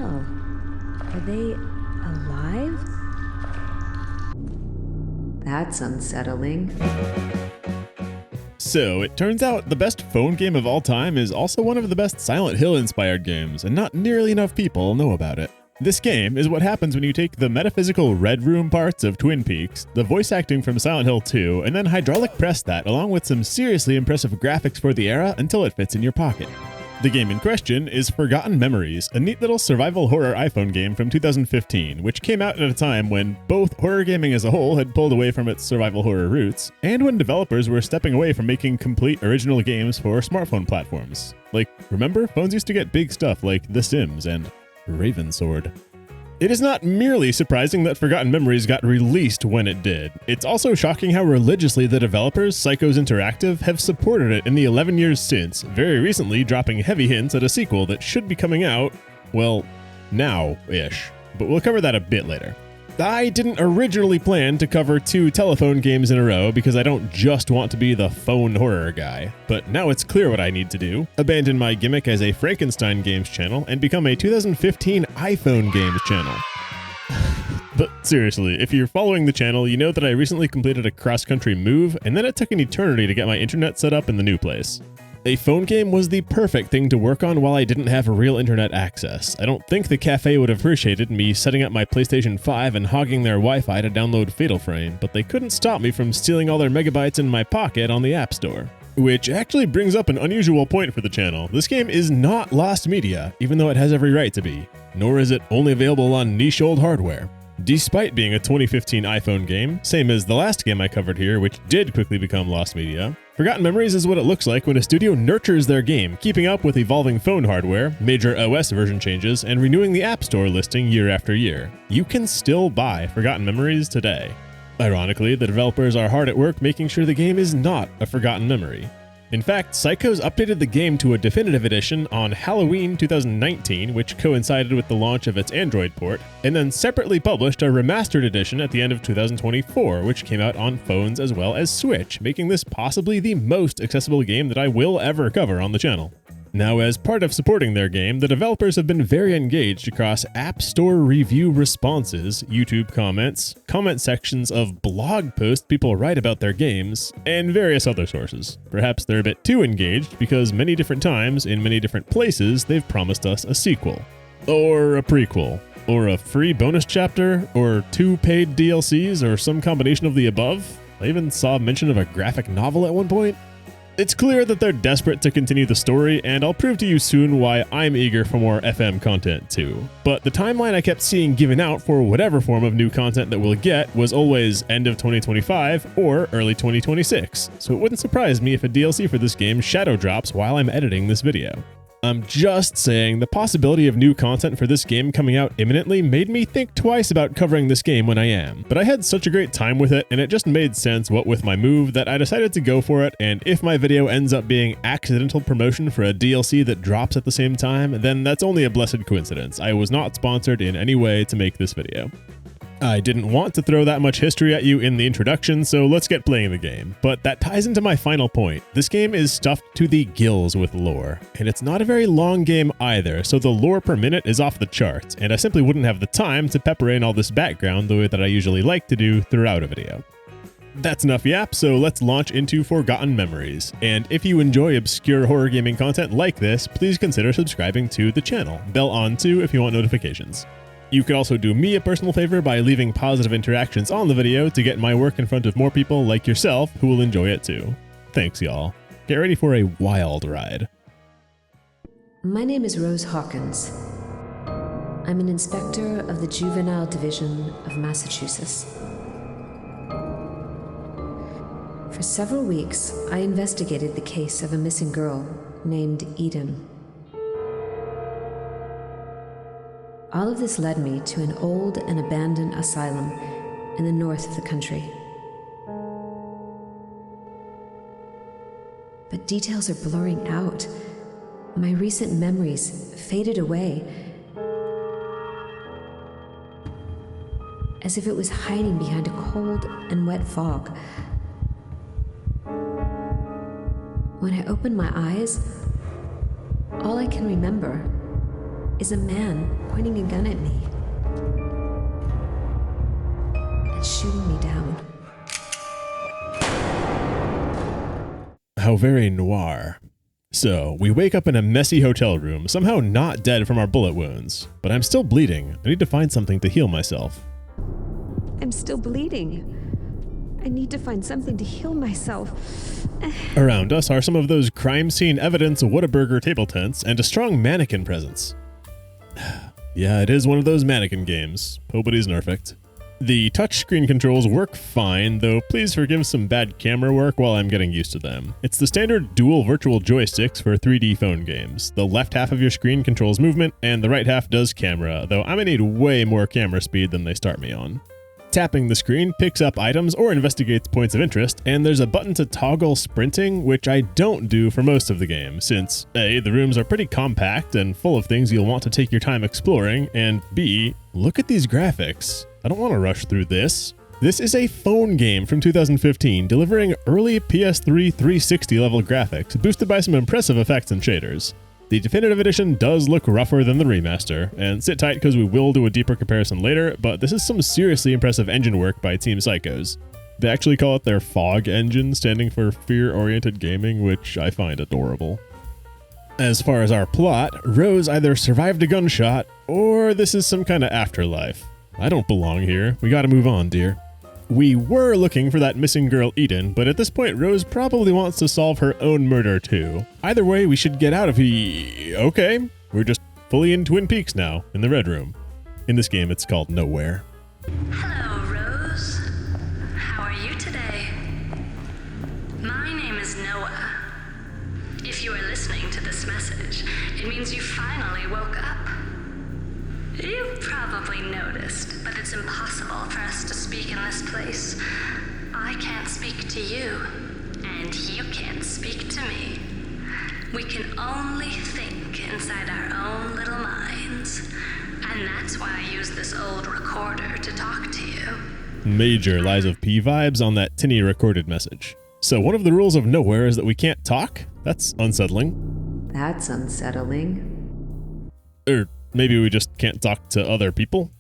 hell? Are they alive? That's unsettling. So, it turns out the best phone game of all time is also one of the best Silent Hill-inspired games, and not nearly enough people know about it. This game is what happens when you take the metaphysical Red Room parts of Twin Peaks, the voice acting from Silent Hill 2, and then hydraulic press that along with some seriously impressive graphics for the era until it fits in your pocket. The game in question is Forgotten Memories, a neat little survival horror iPhone game from 2015, which came out at a time when both horror gaming as a whole had pulled away from its survival horror roots, and when developers were stepping away from making complete original games for smartphone platforms. Like, remember? Phones used to get big stuff like The Sims and Ravensword. It is not merely surprising that Forgotten Memories got released when it did. It's also shocking how religiously the developers, Psychoz Interactive, have supported it in the 11 years since, very recently dropping heavy hints at a sequel that should be coming out, well, now-ish. But we'll cover that a bit later. I didn't originally plan to cover 2 telephone games in a row because I don't just want to be the phone horror guy, but now it's clear what I need to do: abandon my gimmick as a Frankenstein games channel and become a 2015 iPhone games channel. But seriously, if you're following the channel, you know that I recently completed a cross-country move, and then it took an eternity to get my internet set up in the new place. A phone game was the perfect thing to work on while I didn't have real internet access. I don't think the cafe would have appreciated me setting up my PlayStation 5 and hogging their Wi-Fi to download Fatal Frame, but they couldn't stop me from stealing all their megabytes in my pocket on the App Store. Which actually brings up an unusual point for the channel. This game is not lost media, even though it has every right to be. Nor is it only available on niche old hardware. Despite being a 2015 iPhone game, same as the last game I covered here, which did quickly become lost media, Forgotten Memories is what it looks like when a studio nurtures their game, keeping up with evolving phone hardware, major OS version changes, and renewing the App Store listing year after year. You can still buy Forgotten Memories today. Ironically, the developers are hard at work making sure the game is not a forgotten memory. In fact, Psychoz updated the game to a definitive edition on Halloween 2019, which coincided with the launch of its Android port, and then separately published a remastered edition at the end of 2024, which came out on phones as well as Switch, making this possibly the most accessible game that I will ever cover on the channel. Now, as part of supporting their game, the developers have been very engaged across App Store review responses, YouTube comments, comment sections of blog posts people write about their games, and various other sources. Perhaps they're a bit too engaged because many different times, in many different places, they've promised us a sequel, or a prequel, or a free bonus chapter, or 2 paid DLCs, or some combination of the above. I even saw mention of a graphic novel at one point. It's clear that they're desperate to continue the story, and I'll prove to you soon why I'm eager for more FM content too. But the timeline I kept seeing given out for whatever form of new content that we'll get was always end of 2025 or early 2026, so it wouldn't surprise me if a DLC for this game shadow drops while I'm editing this video. I'm just saying the possibility of new content for this game coming out imminently made me think twice about covering this game when I am, but I had such a great time with it and it just made sense what with my move that I decided to go for it, and if my video ends up being accidental promotion for a DLC that drops at the same time, then that's only a blessed coincidence. I was not sponsored in any way to make this video. I didn't want to throw that much history at you in the introduction, so let's get playing the game. But that ties into my final point. This game is stuffed to the gills with lore, and it's not a very long game either, so the lore per minute is off the charts, and I simply wouldn't have the time to pepper in all this background the way that I usually like to do throughout a video. That's enough yap, so let's launch into Forgotten Memories. And if you enjoy obscure horror gaming content like this, please consider subscribing to the channel. Bell on too if you want notifications. You could also do me a personal favor by leaving positive interactions on the video to get my work in front of more people like yourself who will enjoy it too. Thanks, y'all. Get ready for a wild ride. My name is Rose Hawkins. I'm an inspector of the Juvenile Division of Massachusetts. For several weeks, I investigated the case of a missing girl named Eden. All of this led me to an old and abandoned asylum in the north of the country. But details are blurring out. My recent memories faded away, as if it was hiding behind a cold and wet fog. When I opened my eyes, all I can remember is a man pointing a gun at me and shooting me down. How very noir. So, we wake up in a messy hotel room, somehow not dead from our bullet wounds, but I'm still bleeding. I need to find something to heal myself. I'm still bleeding. I need to find something to heal myself. Around us are some of those crime scene evidence Whataburger table tents and a strong mannequin presence. Yeah, it is one of those mannequin games. Nobody's perfect. The touchscreen controls work fine, though please forgive some bad camera work while I'm getting used to them. It's the standard dual virtual joysticks for 3D phone games. The left half of your screen controls movement, and the right half does camera, though I'm gonna need way more camera speed than they start me on. Tapping the screen picks up items or investigates points of interest, and there's a button to toggle sprinting, which I don't do for most of the game, since A, the rooms are pretty compact and full of things you'll want to take your time exploring, and B, look at these graphics. I don't want to rush through this. This is a phone game from 2015, delivering early PS3 360 level graphics, boosted by some impressive effects and shaders. The definitive edition does look rougher than the remaster, and sit tight because we will do a deeper comparison later, but this is some seriously impressive engine work by Team Psychos. They actually call it their FOG engine, standing for Fear-Oriented Gaming, which I find adorable. As far as our plot, Rose either survived a gunshot, or this is some kind of afterlife. I don't belong here. We gotta move on, dear. We were looking for that missing girl Eden, but at this point Rose probably wants to solve her own murder too. Either way, we should get out of here. Okay, we're just fully in Twin Peaks now, in the Red Room. In this game, it's called Nowhere. Hello, Rose. How are you today? My name is Noah. If you are listening to this message, it means you finally woke up. You've probably noticed, but it's impossible for us to speak in this place. I can't speak to you, and you can't speak to me. We can only think inside our own little minds, and that's why I use this old recorder to talk to you. Major Lies of P vibes on that tinny recorded message. So one of the rules of Nowhere is that we can't talk? That's unsettling. That's unsettling. Maybe we just can't talk to other people?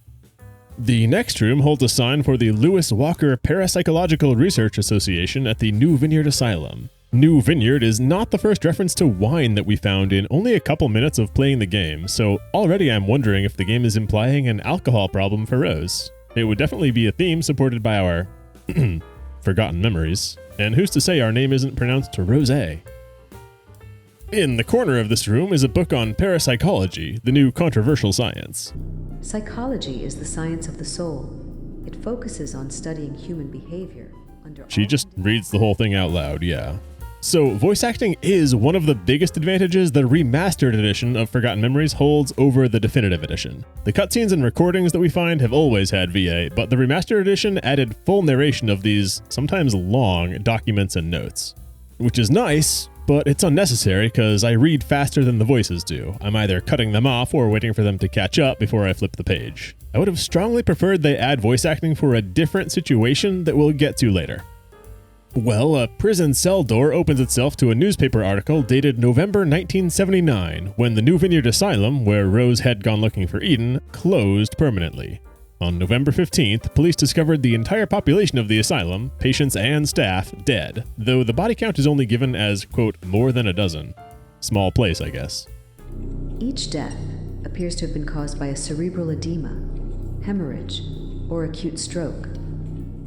The next room holds a sign for the Lewis Walker Parapsychological Research Association at the New Vineyard Asylum. New Vineyard is not the first reference to wine that we found in only a couple minutes of playing the game, so already I'm wondering if the game is implying an alcohol problem for Rose. It would definitely be a theme supported by our forgotten memories, and who's to say our name isn't pronounced Rose? In the corner of this room is a book on parapsychology, the new controversial science. Psychology is the science of the soul. It focuses on studying human behavior under. She just reads the whole thing out loud, yeah. So voice acting is one of the biggest advantages the remastered edition of Forgotten Memories holds over the definitive edition. The cutscenes and recordings that we find have always had VA, but the remastered edition added full narration of these sometimes long documents and notes. Which is nice, but it's unnecessary because I read faster than the voices do. I'm either cutting them off or waiting for them to catch up before I flip the page. I would have strongly preferred they add voice acting for a different situation that we'll get to later. Well, a prison cell door opens itself to a newspaper article dated November 1979, when the New Vineyard Asylum, where Rose had gone looking for Eden, closed permanently. On November 15th, police discovered the entire population of the asylum, patients and staff, dead, though the body count is only given as, quote, more than a dozen. Small place, I guess. Each death appears to have been caused by a cerebral edema, hemorrhage, or acute stroke,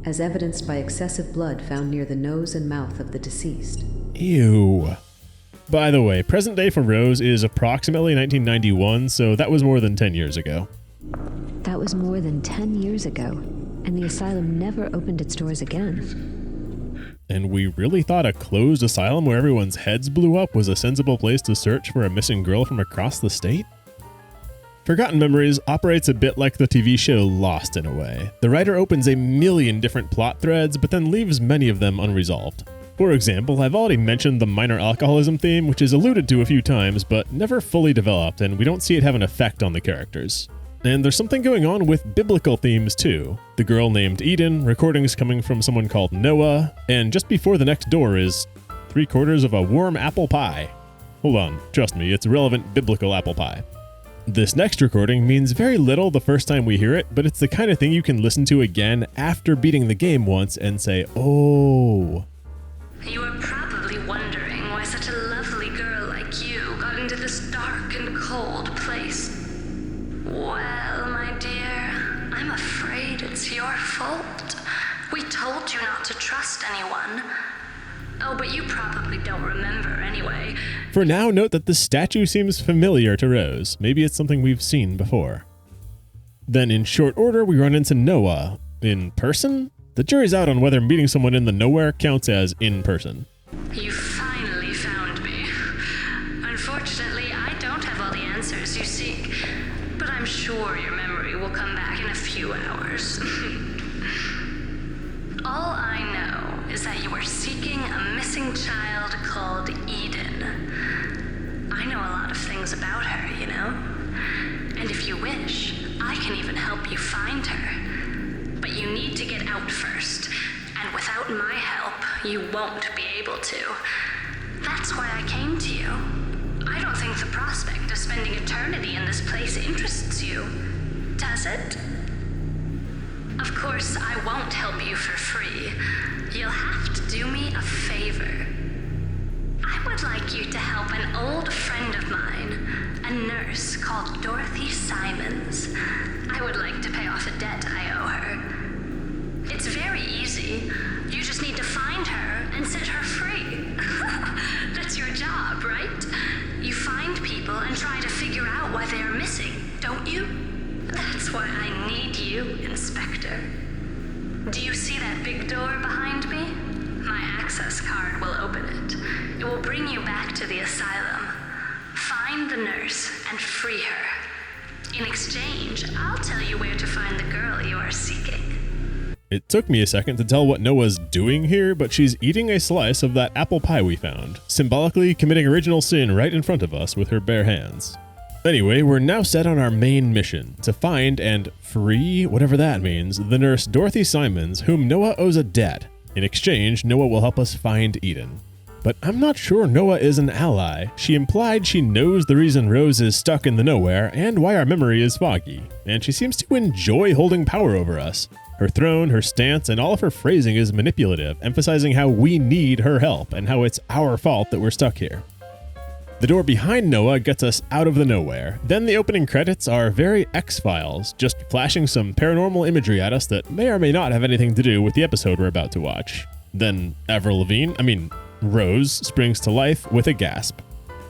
as evidenced by excessive blood found near the nose and mouth of the deceased. Ew. By the way, present day for Rose is approximately 1991, so that was more than 10 years ago. That was more than 10 years ago, and the asylum never opened its doors again. And we really thought a closed asylum where everyone's heads blew up was a sensible place to search for a missing girl from across the state? Forgotten Memories operates a bit like the TV show Lost in a way. The writer opens a million different plot threads, but then leaves many of them unresolved. For example, I've already mentioned the minor alcoholism theme, which is alluded to a few times, but never fully developed, and we don't see it have an effect on the characters. And there's something going on with biblical themes too. The girl named Eden, recordings coming from someone called Noah, and just before the next door is 3/4 of a warm apple pie. Hold on, trust me, it's relevant biblical apple pie. This next recording means very little the first time we hear it, but it's the kind of thing you can listen to again after beating the game once and say, oh. You are probably wondering why such a lovely girl like you got into this dark and cold place. Well, my dear, I'm afraid it's your fault. We told you not to trust anyone. Oh, but you probably don't remember anyway. For now, note that the statue seems familiar to Rose. Maybe it's something we've seen before. Then in short order, we run into Noah. In person? The jury's out on whether meeting someone in the nowhere counts as in person. You finally found me. Unfortunately, I don't have all the answers you seek, but I'm sure your memory will come back in a few hours. All I know is that you were seeking a missing child called Eden. I know a lot of things about her, you know? And if you wish, I can even help you find her. But you need to get out first, and without my help, you won't be able to. That's why I came to you. I don't think the prospect of spending eternity in this place interests you, does it? Of course, I won't help you for free. You'll have to do me a favor. I would like you to help an old friend of mine, a nurse called Dorothy Simons. I would like to pay off a debt I owe her. It's very easy. You just need to find her and set her free. That's your job, right? You find people and try to figure out why they are missing, don't you? That's why I need you, Inspector. Do you see that big door behind me? My access card will open it. It will bring you back to the asylum. Find the nurse and free her. In exchange, I'll tell you where to find the girl you are seeking. It took me a second to tell what Noah's doing here, but she's eating a slice of that apple pie we found, symbolically committing original sin right in front of us with her bare hands. Anyway, we're now set on our main mission, to find and free, whatever that means, the nurse Dorothy Simons, whom Noah owes a debt. In exchange, Noah will help us find Eden. But I'm not sure Noah is an ally. She implied she knows the reason Rose is stuck in the nowhere and why our memory is foggy, and she seems to enjoy holding power over us. Her throne, her stance, and all of her phrasing is manipulative, emphasizing how we need her help and how it's our fault that we're stuck here. The door behind Noah gets us out of the nowhere. Then the opening credits are very X-Files, just flashing some paranormal imagery at us that may or may not have anything to do with the episode we're about to watch. Then Rose springs to life with a gasp.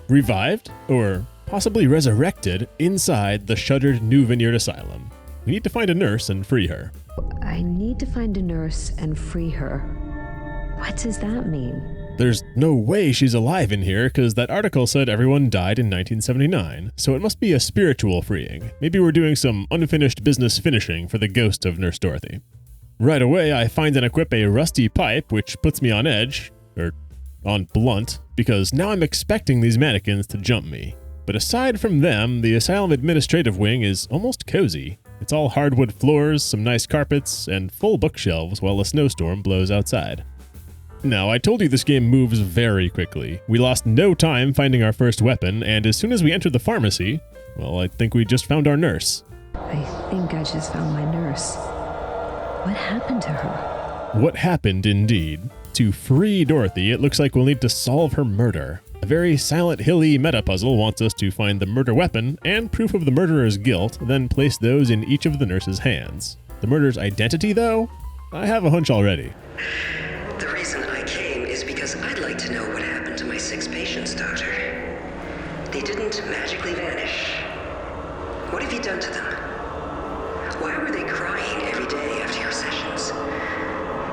Revived, or possibly resurrected, inside the shuttered New Vineyard Asylum. We need to find a nurse and free her. I need to find a nurse and free her. What does that mean? There's no way she's alive in here, because that article said everyone died in 1979, so it must be a spiritual freeing. Maybe we're doing some unfinished business finishing for the ghost of Nurse Dorothy. Right away, I find and equip a rusty pipe, which puts me on edge, or on blunt, because now I'm expecting these mannequins to jump me. But aside from them, the asylum administrative wing is almost cozy. It's all hardwood floors, some nice carpets, and full bookshelves while a snowstorm blows outside. Now, I told you this game moves very quickly. We lost no time finding our first weapon, and as soon as we entered the pharmacy, well, I think we just found our nurse. I think I just found my nurse. What happened to her? What happened, indeed. To free Dorothy, it looks like we'll need to solve her murder. A very Silent Hill-y meta-puzzle wants us to find the murder weapon and proof of the murderer's guilt, then place those in each of the nurse's hands. The murderer's identity, though? I have a hunch already. The reason I came is because I'd like to know what happened to my 6 patients, Doctor. They didn't magically vanish. What have you done to them? Why were they crying every day after your sessions?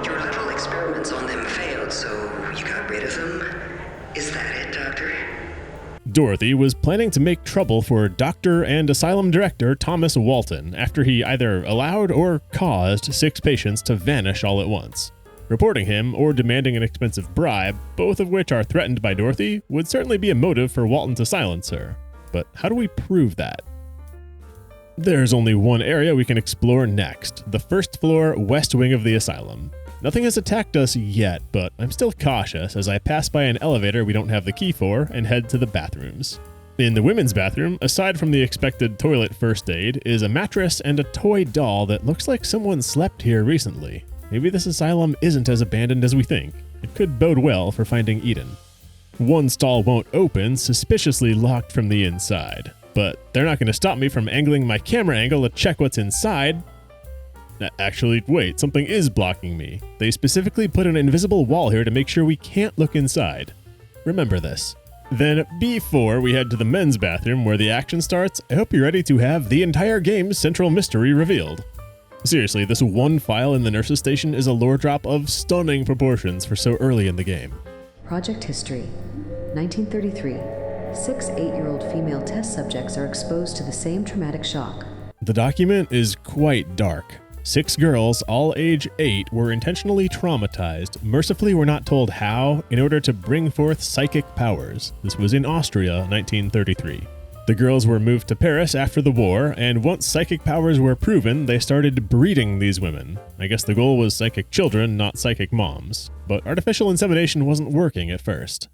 Your little experiments on them failed, so you got rid of them? Is that it, Doctor? Dorothy was planning to make trouble for Dr. and Asylum Director Thomas Walton after he either allowed or caused 6 patients to vanish all at once. Reporting him or demanding an expensive bribe, both of which are threatened by Dorothy, would certainly be a motive for Walton to silence her. But how do we prove that? There's only one area we can explore next, the first floor west wing of the asylum. Nothing has attacked us yet, but I'm still cautious as I pass by an elevator we don't have the key for and head to the bathrooms. In the women's bathroom, aside from the expected toilet first aid, is a mattress and a toy doll that looks like someone slept here recently. Maybe this asylum isn't as abandoned as we think. It could bode well for finding Eden. One stall won't open, suspiciously locked from the inside. But they're not going to stop me from angling my camera angle to check what's inside. Actually, wait, something is blocking me. They specifically put an invisible wall here to make sure we can't look inside. Remember this. Then, before we head to the men's bathroom where the action starts, I hope you're ready to have the entire game's central mystery revealed. Seriously, this one file in the nurse's station is a lore drop of stunning proportions for so early in the game. Project History, 1933. 6 8-year-old female test subjects are exposed to the same traumatic shock. The document is quite dark. 6 girls, all age 8, were intentionally traumatized, mercifully were not told how, in order to bring forth psychic powers. This was in Austria, 1933. The girls were moved to Paris after the war, and once psychic powers were proven, they started breeding these women. I guess the goal was psychic children, not psychic moms. But artificial insemination wasn't working at first.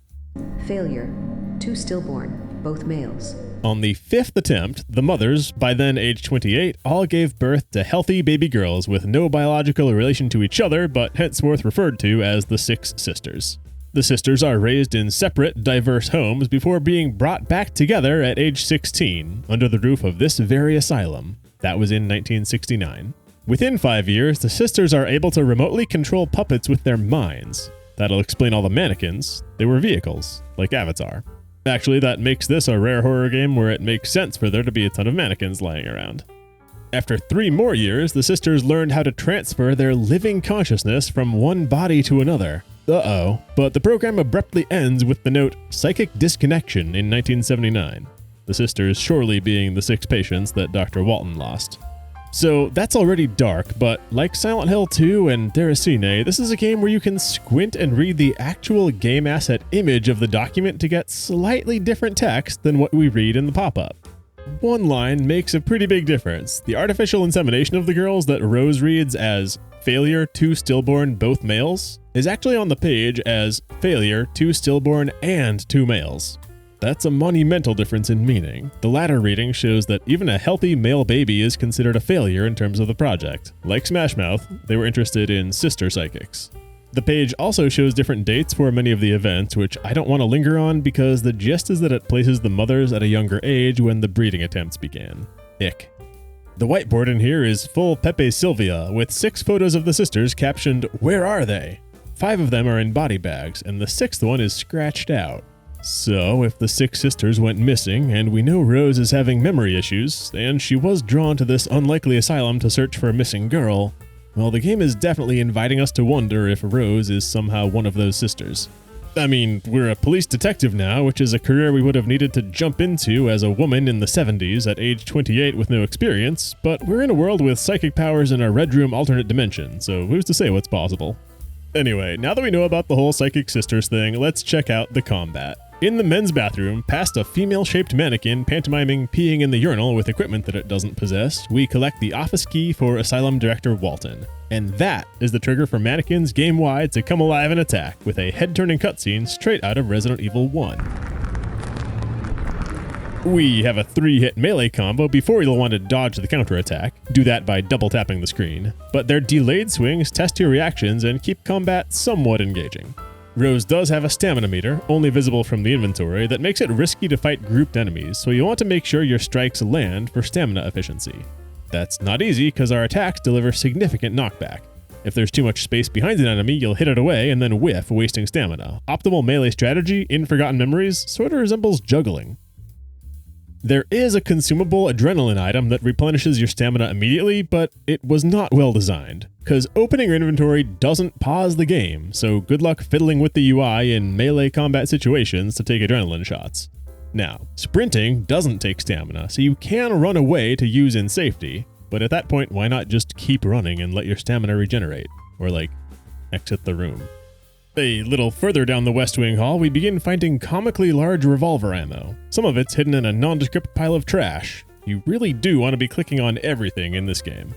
Failure. 2 stillborn, both males. On the 5th attempt, the mothers, by then age 28, all gave birth to healthy baby girls with no biological relation to each other, but henceforth referred to as the 6 sisters. The sisters are raised in separate, diverse homes before being brought back together at age 16, under the roof of this very asylum. That was in 1969. Within 5 years, the sisters are able to remotely control puppets with their minds. That'll explain all the mannequins. They were vehicles, like Avatar. Actually, that makes this a rare horror game where it makes sense for there to be a ton of mannequins lying around. After 3 more years, the sisters learned how to transfer their living consciousness from one body to another. Uh-oh. But the program abruptly ends with the note, Psychic Disconnection in 1979. The sisters surely being the 6 patients that Dr. Walton lost. So that's already dark, but like Silent Hill 2 and Deracine, this is a game where you can squint and read the actual game asset image of the document to get slightly different text than what we read in the pop-up. One line makes a pretty big difference. The artificial insemination of the girls that Rose reads as failure, 2 stillborn, both males, is actually on the page as failure, 2 stillborn, and 2 males. That's a monumental difference in meaning. The latter reading shows that even a healthy male baby is considered a failure in terms of the project. Like Smash Mouth, they were interested in sister psychics. The page also shows different dates for many of the events, which I don't want to linger on because the gist is that it places the mothers at a younger age when the breeding attempts began. Ick. The whiteboard in here is full Pepe Sylvia, with 6 photos of the sisters captioned, "Where are they?" 5 of them are in body bags, and the 6th one is scratched out. So, if the 6 sisters went missing, and we know Rose is having memory issues, and she was drawn to this unlikely asylum to search for a missing girl, well, the game is definitely inviting us to wonder if Rose is somehow one of those sisters. I mean, we're a police detective now, which is a career we would have needed to jump into as a woman in the 70s at age 28 with no experience, but we're in a world with psychic powers in a Red Room alternate dimension, so who's to say what's possible? Anyway, now that we know about the whole psychic sisters thing, let's check out the combat. In the men's bathroom, past a female-shaped mannequin pantomiming peeing in the urinal with equipment that it doesn't possess, we collect the office key for Asylum Director Walton. And that is the trigger for mannequins game-wide to come alive and attack, with a head-turning cutscene straight out of Resident Evil 1. We have a 3-hit melee combo before you'll want to dodge the counterattack. Do that by double-tapping the screen. But their delayed swings test your reactions and keep combat somewhat engaging. Rose does have a stamina meter, only visible from the inventory, that makes it risky to fight grouped enemies, so you want to make sure your strikes land for stamina efficiency. That's not easy because our attacks deliver significant knockback. If there's too much space behind an enemy, you'll hit it away and then whiff, wasting stamina. Optimal melee strategy in Forgotten Memories sort of resembles juggling. There is a consumable adrenaline item that replenishes your stamina immediately, but it was not well designed, because opening your inventory doesn't pause the game, so good luck fiddling with the UI in melee combat situations to take adrenaline shots. Now, sprinting doesn't take stamina, so you can run away to use in safety, but at that point, why not just keep running and let your stamina regenerate? Or exit the room. A little further down the West Wing hall, we begin finding comically large revolver ammo. Some of it's hidden in a nondescript pile of trash. You really do want to be clicking on everything in this game.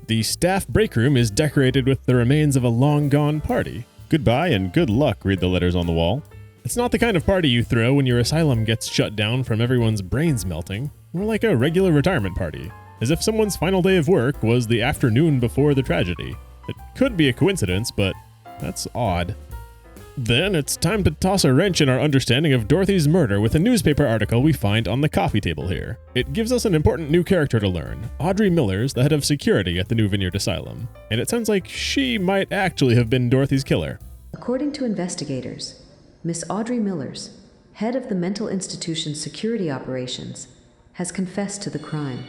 The staff break room is decorated with the remains of a long-gone party. Goodbye and good luck, read the letters on the wall. It's not the kind of party you throw when your asylum gets shut down from everyone's brains melting. More like a regular retirement party, as if someone's final day of work was the afternoon before the tragedy. It could be a coincidence, but that's odd. Then it's time to toss a wrench in our understanding of Dorothy's murder with a newspaper article we find on the coffee table here. It gives us an important new character to learn, Audrey Millers, the head of security at the New Vineyard Asylum. And it sounds like she might actually have been Dorothy's killer. According to investigators, Miss Audrey Millers, head of the mental institution's security operations, has confessed to the crime.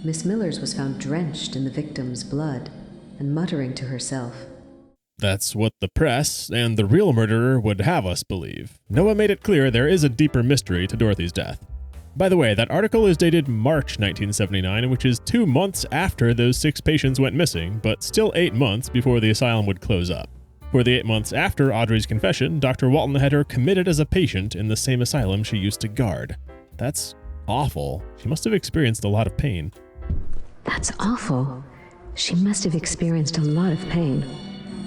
Miss Millers was found drenched in the victim's blood and muttering to herself. That's what the press and the real murderer would have us believe. Noah made it clear there is a deeper mystery to Dorothy's death. By the way, that article is dated March 1979, which is 2 months after those 6 patients went missing, but still 8 months before the asylum would close up. For the 8 months after Audrey's confession, Dr. Walton had her committed as a patient in the same asylum she used to guard. That's awful. She must have experienced a lot of pain. That's awful. She must have experienced a lot of pain.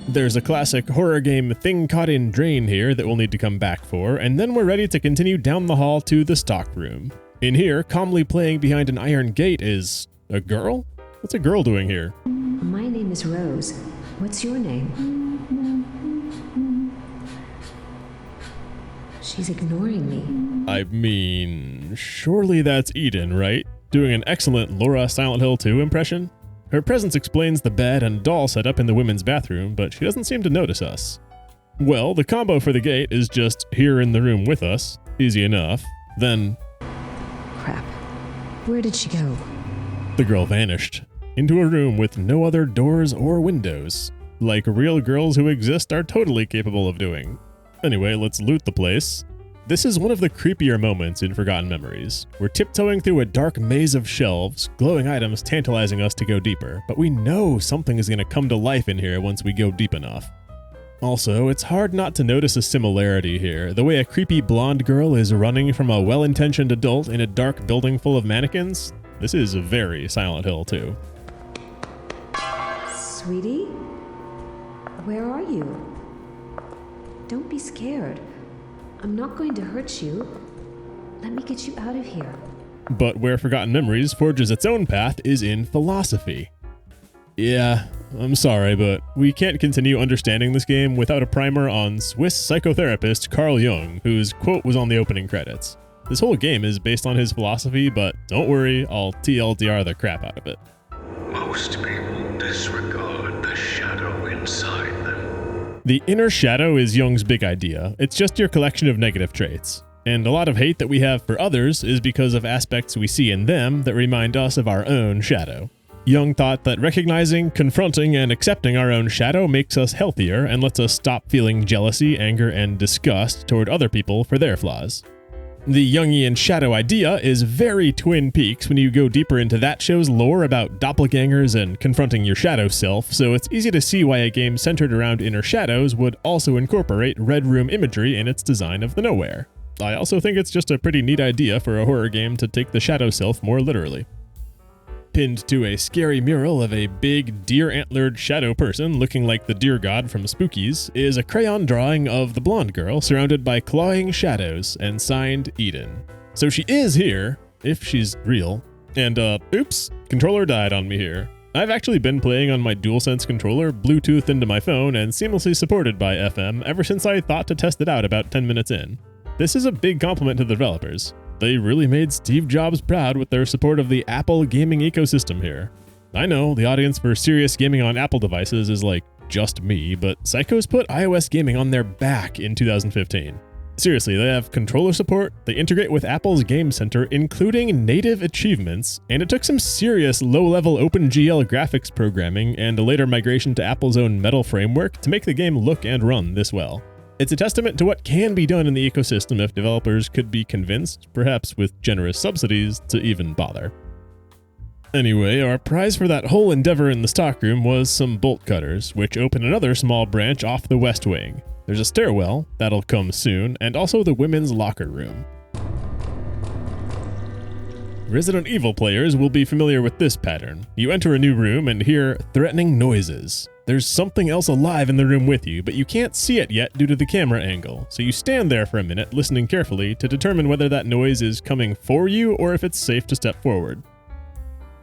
There's a classic horror game thing caught in drain here that we'll need to come back for, and then we're ready to continue down the hall to the stock room. In here, calmly playing behind an iron gate is a girl? What's a girl doing here? My name is Rose. What's your name? She's ignoring me. I mean, surely that's Eden, right? Doing an excellent Laura Silent Hill 2 impression? Her presence explains the bed and doll setup in the women's bathroom, but she doesn't seem to notice us. Well, the combo for the gate is just here in the room with us. Easy enough. Then... Crap. Where did she go? The girl vanished. Into a room with no other doors or windows. Like real girls who exist are totally capable of doing. Anyway, let's loot the place. This is one of the creepier moments in Forgotten Memories. We're tiptoeing through a dark maze of shelves, glowing items tantalizing us to go deeper, but we know something is going to come to life in here once we go deep enough. Also, it's hard not to notice a similarity here, the way a creepy blonde girl is running from a well-intentioned adult in a dark building full of mannequins. This is very Silent Hill 2. Sweetie? Where are you? Don't be scared. I'm not going to hurt you. Let me get you out of here. But where Forgotten Memories forges its own path is in philosophy. Yeah, I'm sorry, but we can't continue understanding this game without a primer on Swiss psychotherapist Carl Jung, whose quote was on the opening credits. This whole game is based on his philosophy, but don't worry, I'll TLDR the crap out of it. Most people disregard the shadow inside them. The inner shadow is Jung's big idea. It's just your collection of negative traits. And a lot of hate that we have for others is because of aspects we see in them that remind us of our own shadow. Jung thought that recognizing, confronting, and accepting our own shadow makes us healthier and lets us stop feeling jealousy, anger, and disgust toward other people for their flaws. The Jungian shadow idea is very Twin Peaks when you go deeper into that show's lore about doppelgangers and confronting your shadow self, so it's easy to see why a game centered around inner shadows would also incorporate Red Room imagery in its design of the Nowhere. I also think it's just a pretty neat idea for a horror game to take the shadow self more literally. Pinned to a scary mural of a big deer-antlered shadow person looking like the deer god from Spookies is a crayon drawing of the blonde girl surrounded by clawing shadows and signed Eden. So she is here, if she's real. And oops, controller died on me here. I've actually been playing on my DualSense controller, Bluetooth into my phone, and seamlessly supported by FM ever since I thought to test it out about 10 minutes in. This is a big compliment to the developers. They really made Steve Jobs proud with their support of the Apple gaming ecosystem here. I know, the audience for serious gaming on Apple devices is like just me, but Psychos put iOS gaming on their back in 2015. Seriously, they have controller support, they integrate with Apple's Game Center, including native achievements, and it took some serious low-level OpenGL graphics programming and a later migration to Apple's own Metal framework to make the game look and run this well. It's a testament to what can be done in the ecosystem if developers could be convinced, perhaps with generous subsidies, to even bother. Anyway, our prize for that whole endeavor in the stockroom was some bolt cutters, which open another small branch off the west wing. There's a stairwell, that'll come soon, and also the women's locker room. Resident Evil players will be familiar with this pattern. You enter a new room and hear threatening noises. There's something else alive in the room with you, but you can't see it yet due to the camera angle, so you stand there for a minute listening carefully to determine whether that noise is coming for you or if it's safe to step forward.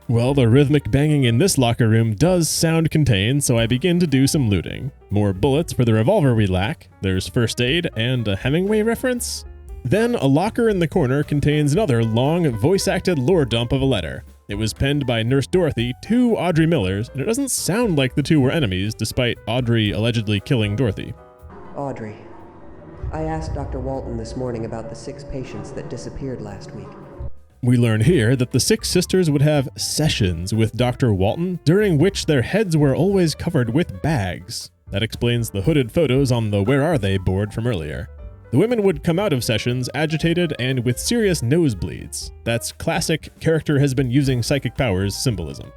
Well, the rhythmic banging in this locker room does sound contained, so I begin to do some looting. More bullets for the revolver we lack, there's first aid, and a Hemingway reference? Then a locker in the corner contains another long, voice-acted lore dump of a letter. It was penned by Nurse Dorothy to Audrey Millers, and it doesn't sound like the two were enemies, despite Audrey allegedly killing Dorothy. Audrey, I asked Dr. Walton this morning about the 6 patients that disappeared last week. We learn here that the 6 sisters would have sessions with Dr. Walton, during which their heads were always covered with bags. That explains the hooded photos on the Where Are They board from earlier. The women would come out of sessions agitated and with serious nosebleeds. That's classic character has been using psychic powers symbolism.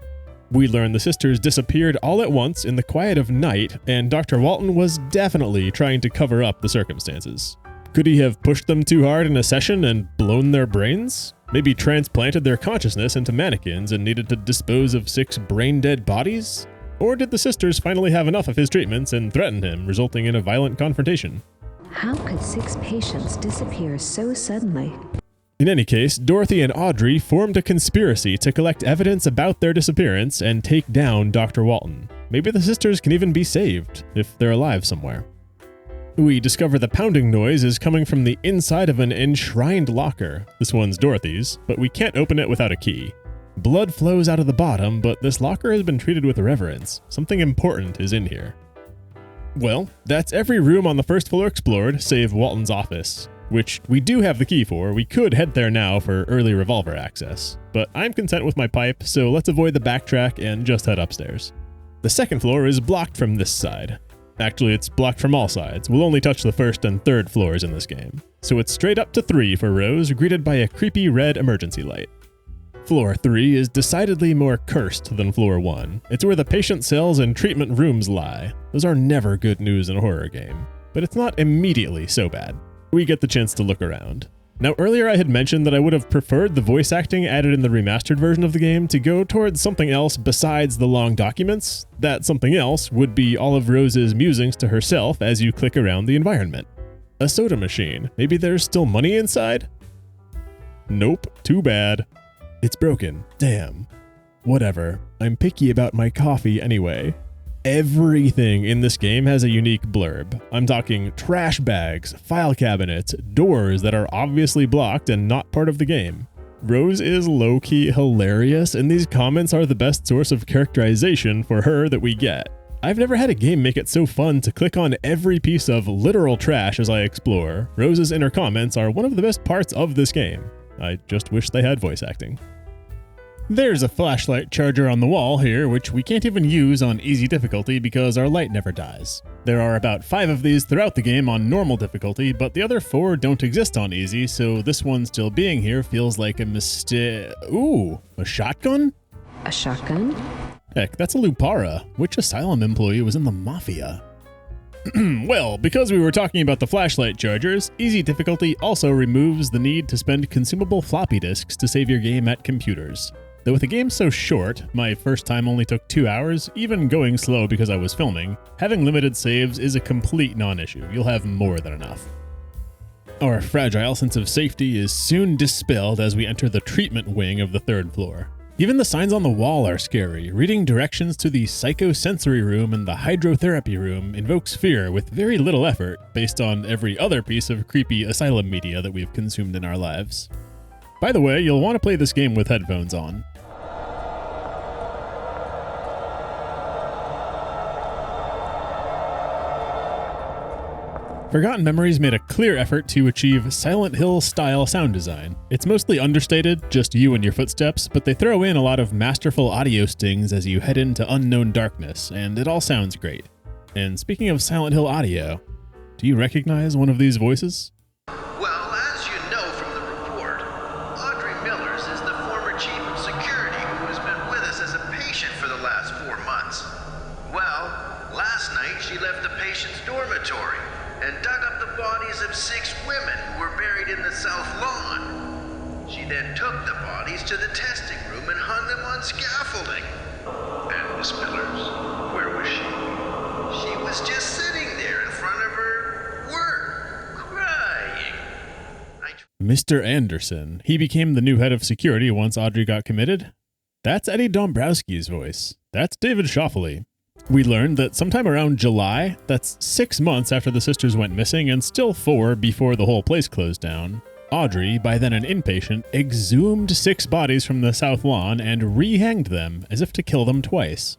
We learn the sisters disappeared all at once in the quiet of night, and Dr. Walton was definitely trying to cover up the circumstances. Could he have pushed them too hard in a session and blown their brains? Maybe transplanted their consciousness into mannequins and needed to dispose of 6 brain-dead bodies? Or did the sisters finally have enough of his treatments and threaten him, resulting in a violent confrontation? How could 6 patients disappear so suddenly? In any case, Dorothy and Audrey formed a conspiracy to collect evidence about their disappearance and take down Dr. Walton. Maybe the sisters can even be saved, if they're alive somewhere. We discover the pounding noise is coming from the inside of an enshrined locker. This one's Dorothy's, but we can't open it without a key. Blood flows out of the bottom, but this locker has been treated with reverence. Something important is in here. Well, that's every room on the first floor explored, save Walton's office, which we do have the key for. We could head there now for early revolver access, but I'm content with my pipe, so let's avoid the backtrack and just head upstairs. The second floor is blocked from this side. Actually, it's blocked from all sides. We'll only touch the first and third floors in this game. So it's straight up to 3 for Rose, greeted by a creepy red emergency light. Floor 3 is decidedly more cursed than Floor 1. It's where the patient cells and treatment rooms lie. Those are never good news in a horror game. But it's not immediately so bad. We get the chance to look around. Now, earlier I had mentioned that I would have preferred the voice acting added in the remastered version of the game to go towards something else besides the long documents. That something else would be all of Rose's musings to herself as you click around the environment. A soda machine. Maybe there's still money inside? Nope, too bad. It's broken. Damn. Whatever. I'm picky about my coffee anyway. Everything in this game has a unique blurb. I'm talking trash bags, file cabinets, doors that are obviously blocked and not part of the game. Rose is low-key hilarious, and these comments are the best source of characterization for her that we get. I've never had a game make it so fun to click on every piece of literal trash as I explore. Rose's inner comments are one of the best parts of this game. I just wish they had voice acting. There's a flashlight charger on the wall here, which we can't even use on easy difficulty because our light never dies. There are about 5 of these throughout the game on normal difficulty, but the other 4 don't exist on easy, so this one still being here feels like a mistake. Ooh, a shotgun? A shotgun? Heck, that's a Lupara. Which asylum employee was in the Mafia? Well, because we were talking about the flashlight chargers, easy difficulty also removes the need to spend consumable floppy disks to save your game at computers. Though with a game so short, my first time only took 2 hours, even going slow because I was filming, having limited saves is a complete non-issue. You'll have more than enough. Our fragile sense of safety is soon dispelled as we enter the treatment wing of the 3rd floor. Even the signs on the wall are scary. Reading directions to the psychosensory room and the hydrotherapy room invokes fear with very little effort based on every other piece of creepy asylum media that we've consumed in our lives. By the way, you'll want to play this game with headphones on. Forgotten Memories made a clear effort to achieve Silent Hill-style sound design. It's mostly understated, just you and your footsteps, but they throw in a lot of masterful audio stings as you head into unknown darkness, and it all sounds great. And speaking of Silent Hill audio, do you recognize one of these voices? Well, as you know from the report, Audrey Millers is the former chief of security who has been with us as a patient for the last 4 months. Well, last night she left the patient's dormitory and dug up the bodies of 6 women who were buried in the south lawn. She then took the bodies to the testing room and hung them on scaffolding. And Miss Millers, where was she? was just sitting there in front of her work, crying. Mr. Anderson. He became the new head of security once Audrey got committed? That's Eddie Dombrowski's voice. That's David Schauffele. We learned that sometime around July, that's 6 months after the sisters went missing and still 4 before the whole place closed down, Audrey, by then an inpatient, exhumed 6 bodies from the south lawn and re-hanged them as if to kill them twice.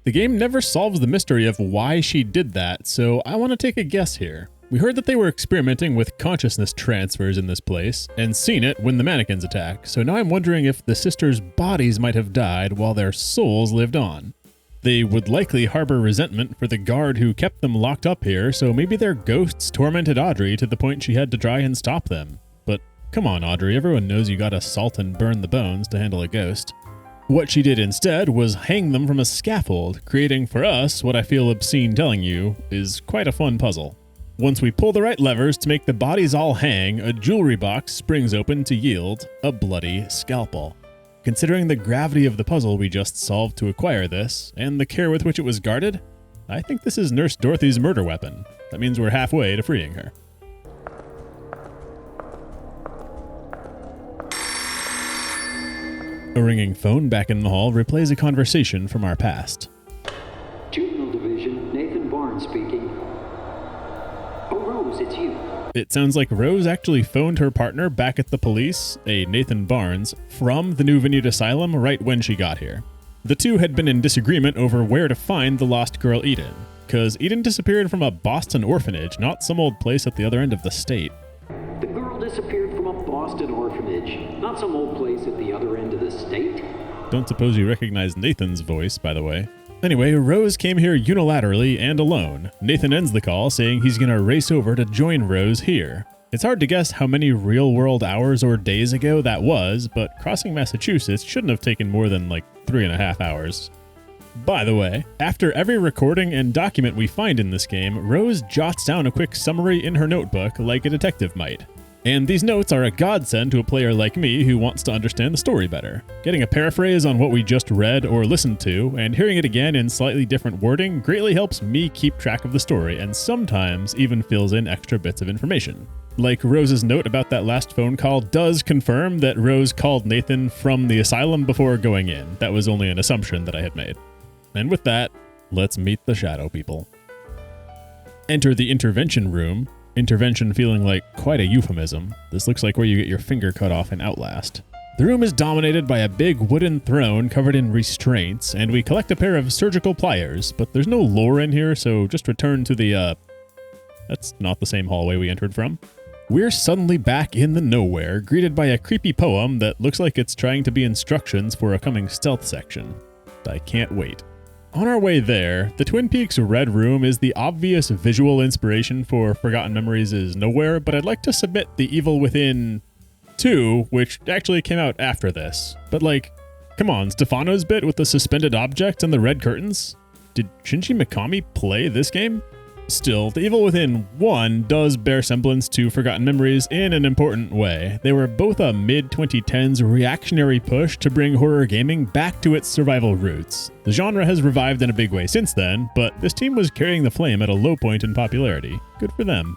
The game never solves the mystery of why she did that, so I want to take a guess here. We heard that they were experimenting with consciousness transfers in this place, and seen it when the mannequins attack, so now I'm wondering if the sisters' bodies might have died while their souls lived on. They would likely harbor resentment for the guard who kept them locked up here, so maybe their ghosts tormented Audrey to the point she had to try and stop them. But come on, Audrey, everyone knows you gotta salt and burn the bones to handle a ghost. What she did instead was hang them from a scaffold, creating for us what I feel obscene telling you is quite a fun puzzle. Once we pull the right levers to make the bodies all hang, a jewelry box springs open to yield a bloody scalpel. Considering the gravity of the puzzle we just solved to acquire this, and the care with which it was guarded, I think this is Nurse Dorothy's murder weapon. That means we're halfway to freeing her. A ringing phone back in the hall replays a conversation from our past. Juvenile Division, Nathan Barnes speaking. Oh, Rose, it's you. It sounds like Rose actually phoned her partner back at the police, a Nathan Barnes, from the New Vineyard Asylum right when she got here. The two had been in disagreement over where to find the lost girl Eden, because Eden disappeared from a Boston orphanage, not some old place at the other end of the state. The girl disappeared from a Boston orphanage, not some old place at the other end of the state. Don't suppose you recognize Nathan's voice, by the way. Anyway, Rose came here unilaterally and alone. Nathan ends the call saying he's gonna race over to join Rose here. It's hard to guess how many real-world hours or days ago that was, but crossing Massachusetts shouldn't have taken more than like 3.5 hours. By the way, after every recording and document we find in this game, Rose jots down a quick summary in her notebook like a detective might. And these notes are a godsend to a player like me who wants to understand the story better. Getting a paraphrase on what we just read or listened to, and hearing it again in slightly different wording greatly helps me keep track of the story, and sometimes even fills in extra bits of information. Like Rose's note about that last phone call does confirm that Rose called Nathan from the asylum before going in. That was only an assumption that I had made. And with that, let's meet the shadow people. Enter the intervention room. Intervention feeling like quite a euphemism. This looks like where you get your finger cut off in Outlast. The room is dominated by a big wooden throne covered in restraints, and we collect a pair of surgical pliers, but there's no lore in here, so just return to the, that's not the same hallway we entered from. We're suddenly back in the nowhere, greeted by a creepy poem that looks like it's trying to be instructions for a coming stealth section. I can't wait. On our way there, the Twin Peaks Red Room is the obvious visual inspiration for Forgotten Memories is Nowhere, but I'd like to submit The Evil Within 2, which actually came out after this. But like, come on, Stefano's bit with the suspended objects and the red curtains? Did Shinji Mikami play this game? Still, The Evil Within 1 does bear semblance to Forgotten Memories in an important way. They were both a mid-2010s reactionary push to bring horror gaming back to its survival roots. The genre has revived in a big way since then, but this team was carrying the flame at a low point in popularity. Good for them.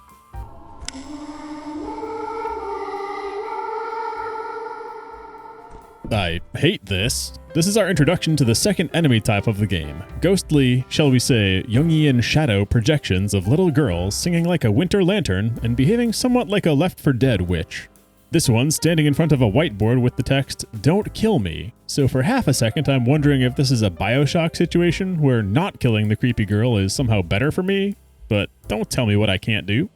I hate this. This is our introduction to the second enemy type of the game. Ghostly, shall we say, Jungian shadow projections of little girls singing like a winter lantern and behaving somewhat like a Left 4 Dead witch. This one standing in front of a whiteboard with the text, "Don't kill me." So for half a second I'm wondering if this is a Bioshock situation where not killing the creepy girl is somehow better for me, but don't tell me what I can't do.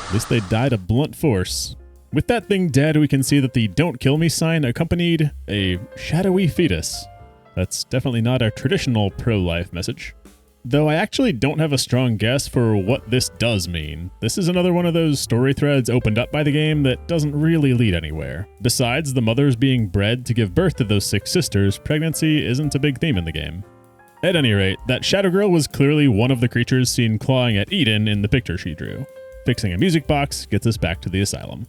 At least they died of blunt force. With that thing dead, we can see that the "Don't Kill Me" sign accompanied a shadowy fetus. That's definitely not a traditional pro-life message. Though I actually don't have a strong guess for what this does mean. This is another one of those story threads opened up by the game that doesn't really lead anywhere. Besides the mothers being bred to give birth to those 6 sisters, pregnancy isn't a big theme in the game. At any rate, that shadow girl was clearly one of the creatures seen clawing at Eden in the picture she drew. Fixing a music box gets us back to the asylum.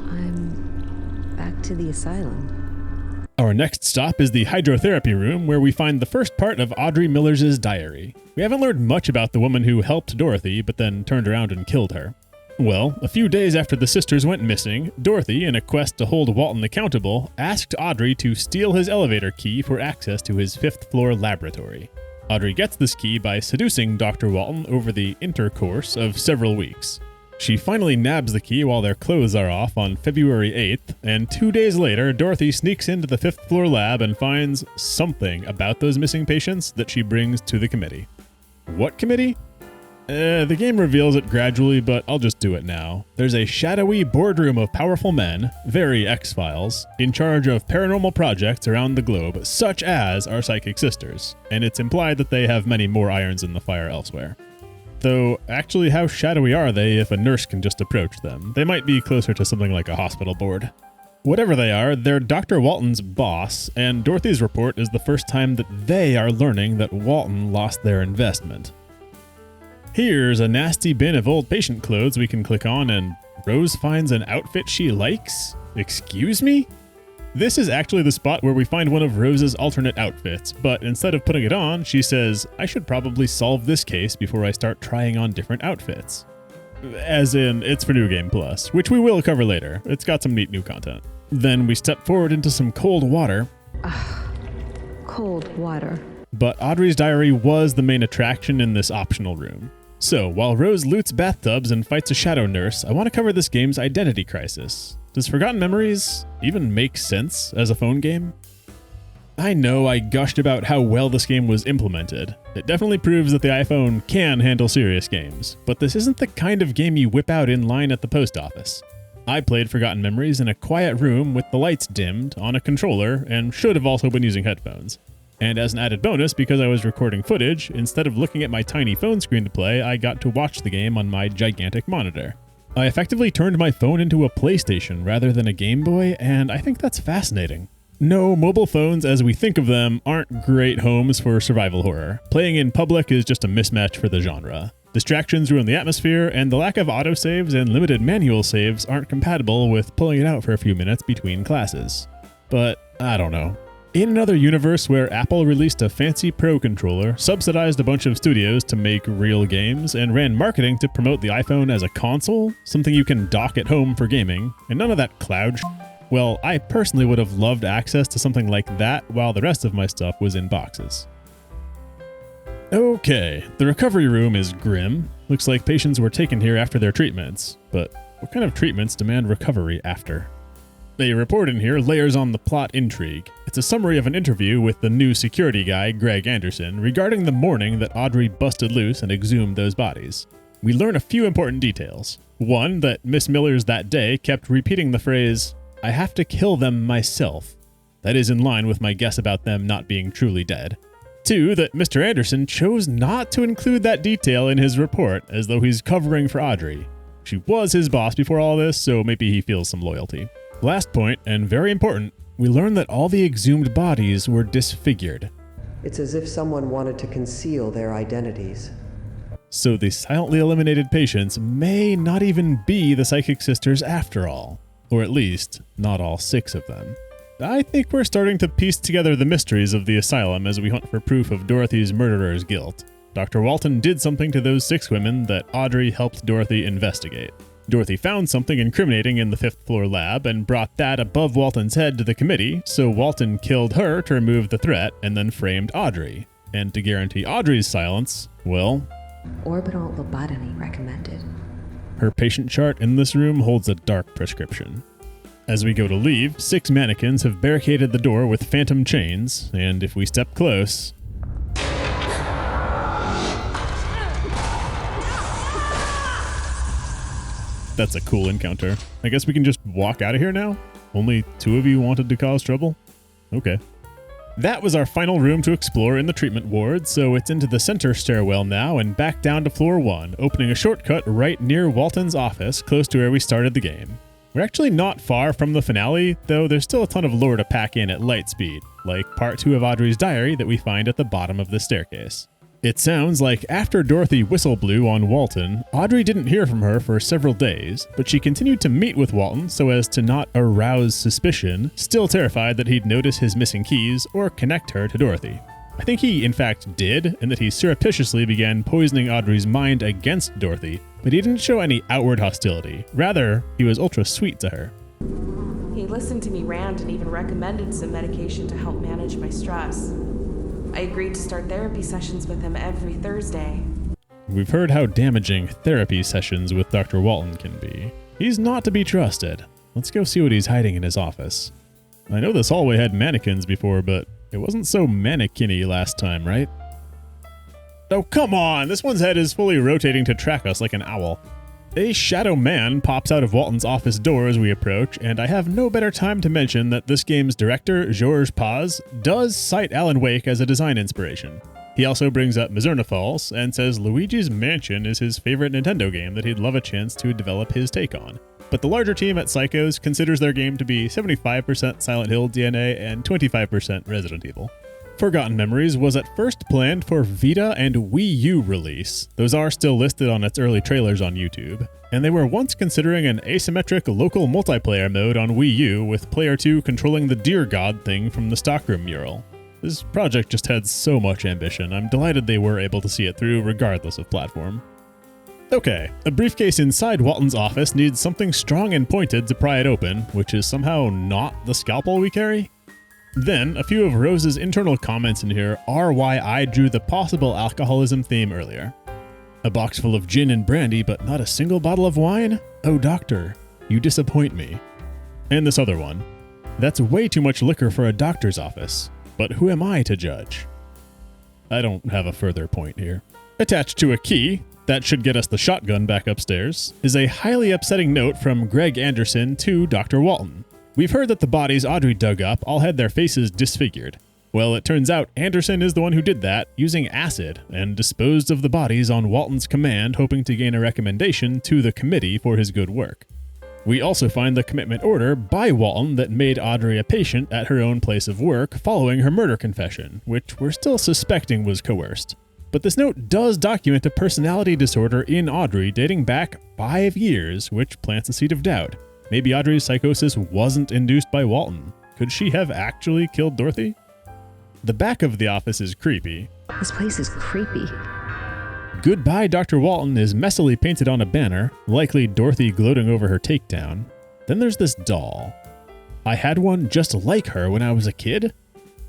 I'm back to the asylum. Our next stop is the hydrotherapy room, where we find the first part of Audrey Miller's diary. We haven't learned much about the woman who helped Dorothy, but then turned around and killed her. Well, a few days after the sisters went missing, Dorothy, in a quest to hold Walton accountable, asked Audrey to steal his elevator key for access to his 5th floor laboratory. Audrey gets this key by seducing Dr. Walton over the intercourse of several weeks. She finally nabs the key while their clothes are off on February 8th, and 2 days later, Dorothy sneaks into the 5th floor lab and finds something about those missing patients that she brings to the committee. What committee? The game reveals it gradually, but I'll just do it now. There's a shadowy boardroom of powerful men, very X-Files, in charge of paranormal projects around the globe, such as our psychic sisters, and it's implied that they have many more irons in the fire elsewhere. Though, actually, how shadowy are they if a nurse can just approach them? They might be closer to something like a hospital board. Whatever they are, they're Dr. Walton's boss, and Dorothy's report is the first time that they are learning that Walton lost their investment. Here's a nasty bin of old patient clothes we can click on, and Rose finds an outfit she likes? Excuse me? This is actually the spot where we find one of Rose's alternate outfits, but instead of putting it on, she says, I should probably solve this case before I start trying on different outfits. As in, it's for New Game Plus, which we will cover later. It's got some neat new content. Then we step forward into some cold water. Cold water. But Audrey's diary was the main attraction in this optional room. So, while Rose loots bathtubs and fights a shadow nurse, I want to cover this game's identity crisis. Does Forgotten Memories even make sense as a phone game? I know I gushed about how well this game was implemented. It definitely proves that the iPhone can handle serious games, but this isn't the kind of game you whip out in line at the post office. I played Forgotten Memories in a quiet room with the lights dimmed, on a controller, and should have also been using headphones. And as an added bonus, because I was recording footage, instead of looking at my tiny phone screen to play, I got to watch the game on my gigantic monitor. I effectively turned my phone into a PlayStation rather than a Game Boy, and I think that's fascinating. No, mobile phones as we think of them aren't great homes for survival horror. Playing in public is just a mismatch for the genre. Distractions ruin the atmosphere, and the lack of autosaves and limited manual saves aren't compatible with pulling it out for a few minutes between classes. But, I don't know. In another universe where Apple released a fancy Pro controller, subsidized a bunch of studios to make real games, and ran marketing to promote the iPhone as a console, something you can dock at home for gaming, and none of that cloud well, I personally would have loved access to something like that while the rest of my stuff was in boxes. Okay, the recovery room is grim. Looks like patients were taken here after their treatments, but what kind of treatments demand recovery after? A report in here layers on the plot intrigue. It's a summary of an interview with the new security guy, Greg Anderson, regarding the morning that Audrey busted loose and exhumed those bodies. We learn a few important details. One, that Miss Miller's that day kept repeating the phrase, "I have to kill them myself." That is in line with my guess about them not being truly dead. Two, that Mr. Anderson chose not to include that detail in his report, as though he's covering for Audrey. She was his boss before all this, so maybe he feels some loyalty. Last point, and very important, we learn that all the exhumed bodies were disfigured. It's as if someone wanted to conceal their identities. So the silently eliminated patients may not even be the Psychic Sisters after all. Or at least, not all 6 of them. I think we're starting to piece together the mysteries of the asylum as we hunt for proof of Dorothy's murderer's guilt. Dr. Walton did something to those 6 women that Audrey helped Dorothy investigate. Dorothy found something incriminating in the 5th floor lab and brought that above Walton's head to the committee, so Walton killed her to remove the threat and then framed Audrey. And to guarantee Audrey's silence, well, orbital lobotomy recommended. Her patient chart in this room holds a dark prescription. As we go to leave, 6 mannequins have barricaded the door with phantom chains, and if we step close... That's a cool encounter. I guess we can just walk out of here now? Only 2 of you wanted to cause trouble? Okay. That was our final room to explore in the treatment ward, so it's into the center stairwell now and back down to floor 1, opening a shortcut right near Walton's office, close to where we started the game. We're actually not far from the finale, though there's still a ton of lore to pack in at light speed, like part 2 of Audrey's diary that we find at the bottom of the staircase. It sounds like after Dorothy whistle blew on Walton, Audrey didn't hear from her for several days, but she continued to meet with Walton so as to not arouse suspicion, still terrified that he'd notice his missing keys or connect her to Dorothy. I think he, in fact, did, and that he surreptitiously began poisoning Audrey's mind against Dorothy, but he didn't show any outward hostility. Rather, he was ultra sweet to her. He listened to me rant and even recommended some medication to help manage my stress. I agreed to start therapy sessions with him every Thursday. We've heard how damaging therapy sessions with Dr. Walton can be. He's not to be trusted. Let's go see what he's hiding in his office. I know this hallway had mannequins before, but it wasn't so mannequin-y last time, right? Oh, come on! This one's head is fully rotating to track us like an owl. A shadow man pops out of Walton's office door as we approach, and I have no better time to mention that this game's director, Georges Paz, does cite Alan Wake as a design inspiration. He also brings up Mizurna Falls and says Luigi's Mansion is his favorite Nintendo game that he'd love a chance to develop his take on. But the larger team at Psychos considers their game to be 75% Silent Hill DNA and 25% Resident Evil. Forgotten Memories was at first planned for Vita and Wii U release. Those are still listed on its early trailers on YouTube. And they were once considering an asymmetric local multiplayer mode on Wii U with player 2 controlling the Deer God thing from the stockroom mural. This project just had so much ambition. I'm delighted they were able to see it through regardless of platform. Okay, a briefcase inside Walton's office needs something strong and pointed to pry it open, which is somehow not the scalpel we carry. Then, a few of Rose's internal comments in here are why I drew the possible alcoholism theme earlier. A box full of gin and brandy, but not a single bottle of wine? Oh, doctor, you disappoint me. And this other one. That's way too much liquor for a doctor's office, but who am I to judge? I don't have a further point here. Attached to a key, that should get us the shotgun back upstairs, is a highly upsetting note from Greg Anderson to Dr. Walton. We've heard that the bodies Audrey dug up all had their faces disfigured. Well, it turns out Anderson is the one who did that, using acid, and disposed of the bodies on Walton's command, hoping to gain a recommendation to the committee for his good work. We also find the commitment order by Walton that made Audrey a patient at her own place of work following her murder confession, which we're still suspecting was coerced. But this note does document a personality disorder in Audrey dating back 5 years, which plants a seed of doubt. Maybe Audrey's psychosis wasn't induced by Walton. Could she have actually killed Dorothy? The back of the office is creepy. This place is creepy. Goodbye, Dr. Walton is messily painted on a banner, likely Dorothy gloating over her takedown. Then there's this doll. I had one just like her when I was a kid?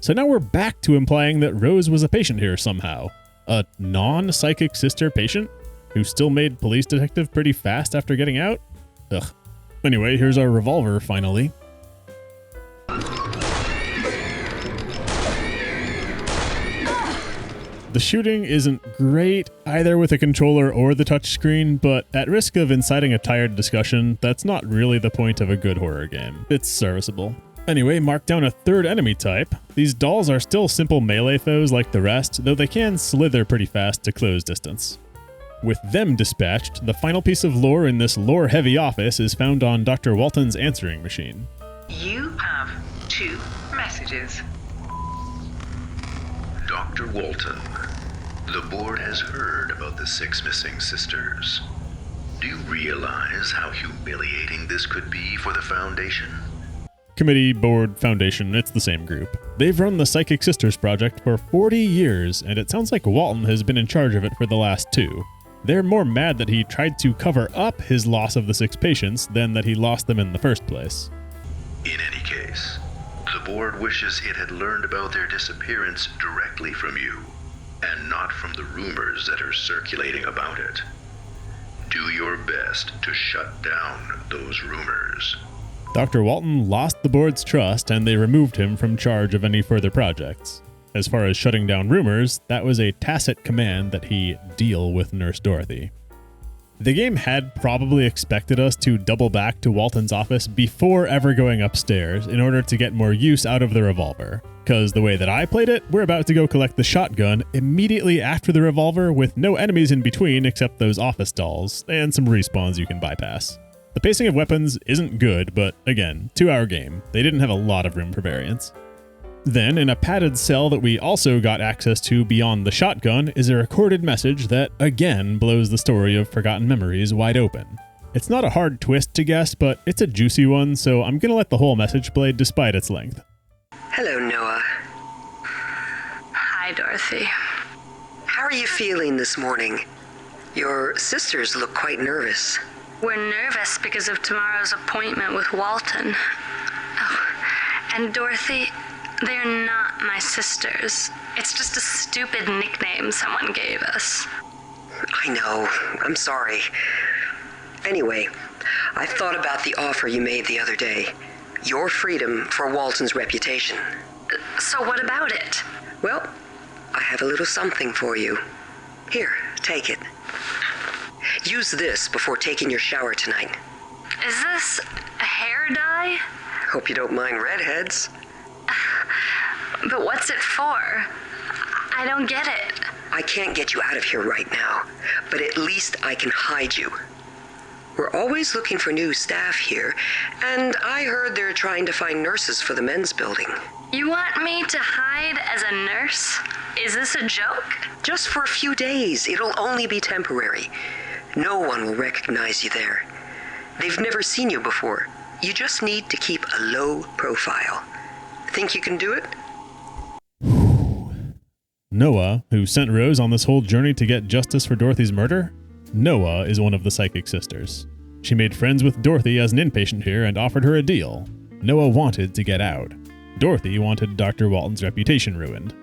So now we're back to implying that Rose was a patient here somehow. A non-psychic sister patient who still made police detective pretty fast after getting out? Ugh. Anyway, here's our revolver finally. The shooting isn't great either with the controller or the touchscreen, but at risk of inciting a tired discussion, that's not really the point of a good horror game. It's serviceable. Anyway, mark down a third enemy type. These dolls are still simple melee foes like the rest, though they can slither pretty fast to close distance. With them dispatched, the final piece of lore in this lore-heavy office is found on Dr. Walton's answering machine. You have 2 messages. Dr. Walton, the board has heard about the 6 missing sisters. Do you realize how humiliating this could be for the Foundation? Committee, board, foundation, it's the same group. They've run the Psychic Sisters project for 40 years, and it sounds like Walton has been in charge of it for the last 2. They're more mad that he tried to cover up his loss of the 6 patients than that he lost them in the first place. In any case, the board wishes it had learned about their disappearance directly from you, and not from the rumors that are circulating about it. Do your best to shut down those rumors. Dr. Walton lost the board's trust, and they removed him from charge of any further projects. As far as shutting down rumors, that was a tacit command that he deal with Nurse Dorothy. The game had probably expected us to double back to Walton's office before ever going upstairs in order to get more use out of the revolver. Because the way that I played it, we're about to go collect the shotgun immediately after the revolver with no enemies in between except those office dolls and some respawns you can bypass. The pacing of weapons isn't good, but again, 2-hour game. They didn't have a lot of room for variance. Then, in a padded cell that we also got access to beyond the shotgun, is a recorded message that again blows the story of Forgotten Memories wide open. It's not a hard twist to guess, but it's a juicy one, so I'm gonna let the whole message play despite its length. Hello, Noah. Hi, Dorothy. How are you feeling this morning? Your sisters look quite nervous. We're nervous because of tomorrow's appointment with Walton. Oh, and Dorothy, they're not my sisters. It's just a stupid nickname someone gave us. I know. I'm sorry. Anyway, I've thought about the offer you made the other day. Your freedom for Walton's reputation. So what about it? Well, I have a little something for you. Here, take it. Use this before taking your shower tonight. Is this a hair dye? Hope you don't mind redheads. But what's it for? I don't get it. I can't get you out of here right now, but at least I can hide you. We're always looking for new staff here, and I heard they're trying to find nurses for the men's building. You want me to hide as a nurse? Is this a joke? Just for a few days. It'll only be temporary. No one will recognize you there. They've never seen you before. You just need to keep a low profile. Think you can do it? Noah, who sent Rose on this whole journey to get justice for Dorothy's murder? Noah is one of the Psychic Sisters. She made friends with Dorothy as an inpatient here and offered her a deal. Noah wanted to get out. Dorothy wanted Dr. Walton's reputation ruined.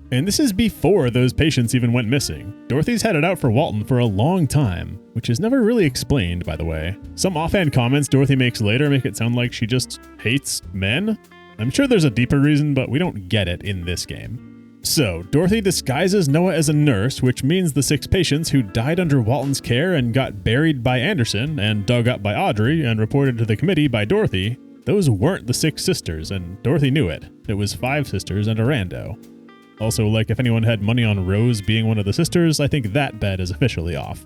And this is before those patients even went missing. Dorothy's headed out for Walton for a long time, which is never really explained, by the way. Some offhand comments Dorothy makes later make it sound like she just hates men. I'm sure there's a deeper reason, but we don't get it in this game. So, Dorothy disguises Noah as a nurse, which means the 6 patients who died under Walton's care and got buried by Anderson and dug up by Audrey and reported to the committee by Dorothy, those weren't the 6 sisters, and Dorothy knew it. It was 5 sisters and a rando. Also, like, if anyone had money on Rose being one of the sisters, I think that bet is officially off.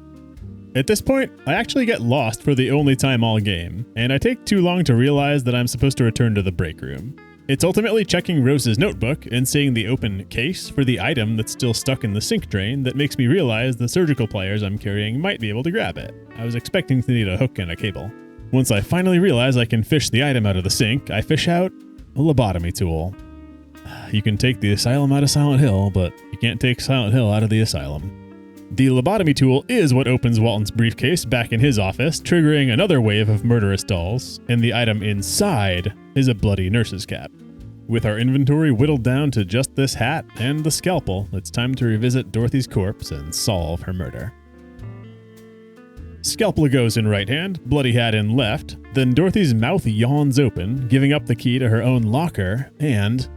At this point, I actually get lost for the only time all game, and I take too long to realize that I'm supposed to return to the break room. It's ultimately checking Rose's notebook and seeing the open case for the item that's still stuck in the sink drain that makes me realize the surgical pliers I'm carrying might be able to grab it. I was expecting to need a hook and a cable. Once I finally realize I can fish the item out of the sink, I fish out a lobotomy tool. You can take the asylum out of Silent Hill, but you can't take Silent Hill out of the asylum. The lobotomy tool is what opens Walton's briefcase back in his office, triggering another wave of murderous dolls, and the item inside is a bloody nurse's cap. With our inventory whittled down to just this hat and the scalpel, it's time to revisit Dorothy's corpse and solve her murder. Scalpel goes in right hand, bloody hat in left, then Dorothy's mouth yawns open, giving up the key to her own locker, and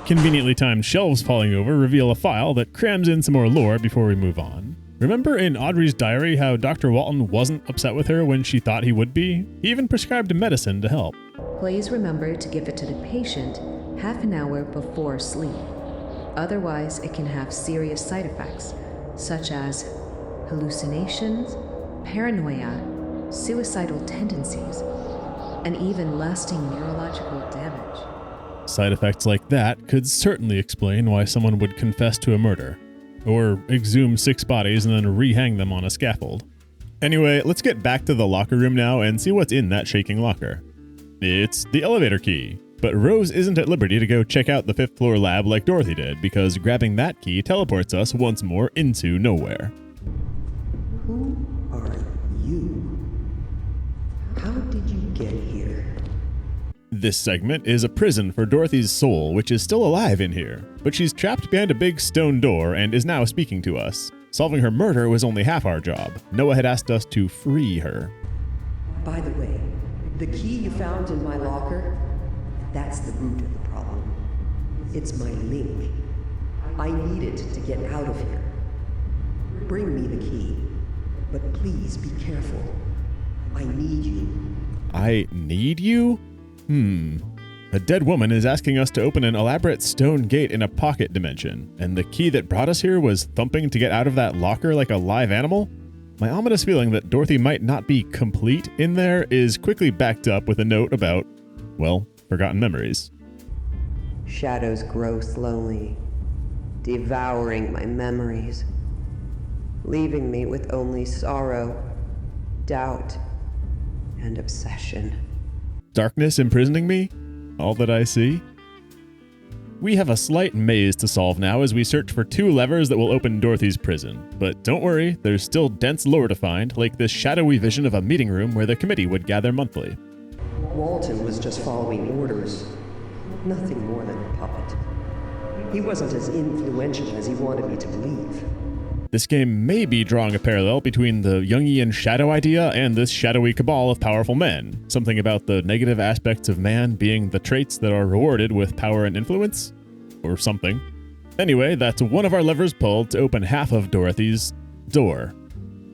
conveniently timed shelves falling over reveal a file that crams in some more lore before we move on. Remember in Audrey's diary how Dr. Walton wasn't upset with her when she thought he would be? He even prescribed medicine to help. Please remember to give it to the patient half an hour before sleep. Otherwise, it can have serious side effects, such as hallucinations, paranoia, suicidal tendencies, and even lasting neurological damage. Side effects like that could certainly explain why someone would confess to a murder, or exhume 6 bodies and then rehang them on a scaffold. Anyway, let's get back to the locker room now and see what's in that shaking locker. It's the elevator key, but Rose isn't at liberty to go check out the 5th floor lab like Dorothy did, because grabbing that key teleports us once more into nowhere. Who are you? How did you get here? This segment is a prison for Dorothy's soul, which is still alive in here, but she's trapped behind a big stone door and is now speaking to us. Solving her murder was only half our job. Noah had asked us to free her. By the way, the key you found in my locker, that's the root of the problem. It's my link. I need it to get out of here. Bring me the key, but please be careful. I need you. I need you? A dead woman is asking us to open an elaborate stone gate in a pocket dimension, and the key that brought us here was thumping to get out of that locker like a live animal? My ominous feeling that Dorothy might not be complete in there is quickly backed up with a note about, well, forgotten memories. Shadows grow slowly, devouring my memories, leaving me with only sorrow, doubt, and obsession. Darkness imprisoning me? All that I see? We have a slight maze to solve now as we search for 2 levers that will open Dorothy's prison. But don't worry, there's still dense lore to find, like this shadowy vision of a meeting room where the committee would gather monthly. Walton was just following orders, nothing more than a puppet. He wasn't as influential as he wanted me to believe. This game may be drawing a parallel between the Jungian shadow idea and this shadowy cabal of powerful men. Something about the negative aspects of man being the traits that are rewarded with power and influence? Or something. Anyway, that's one of our levers pulled to open half of Dorothy's door.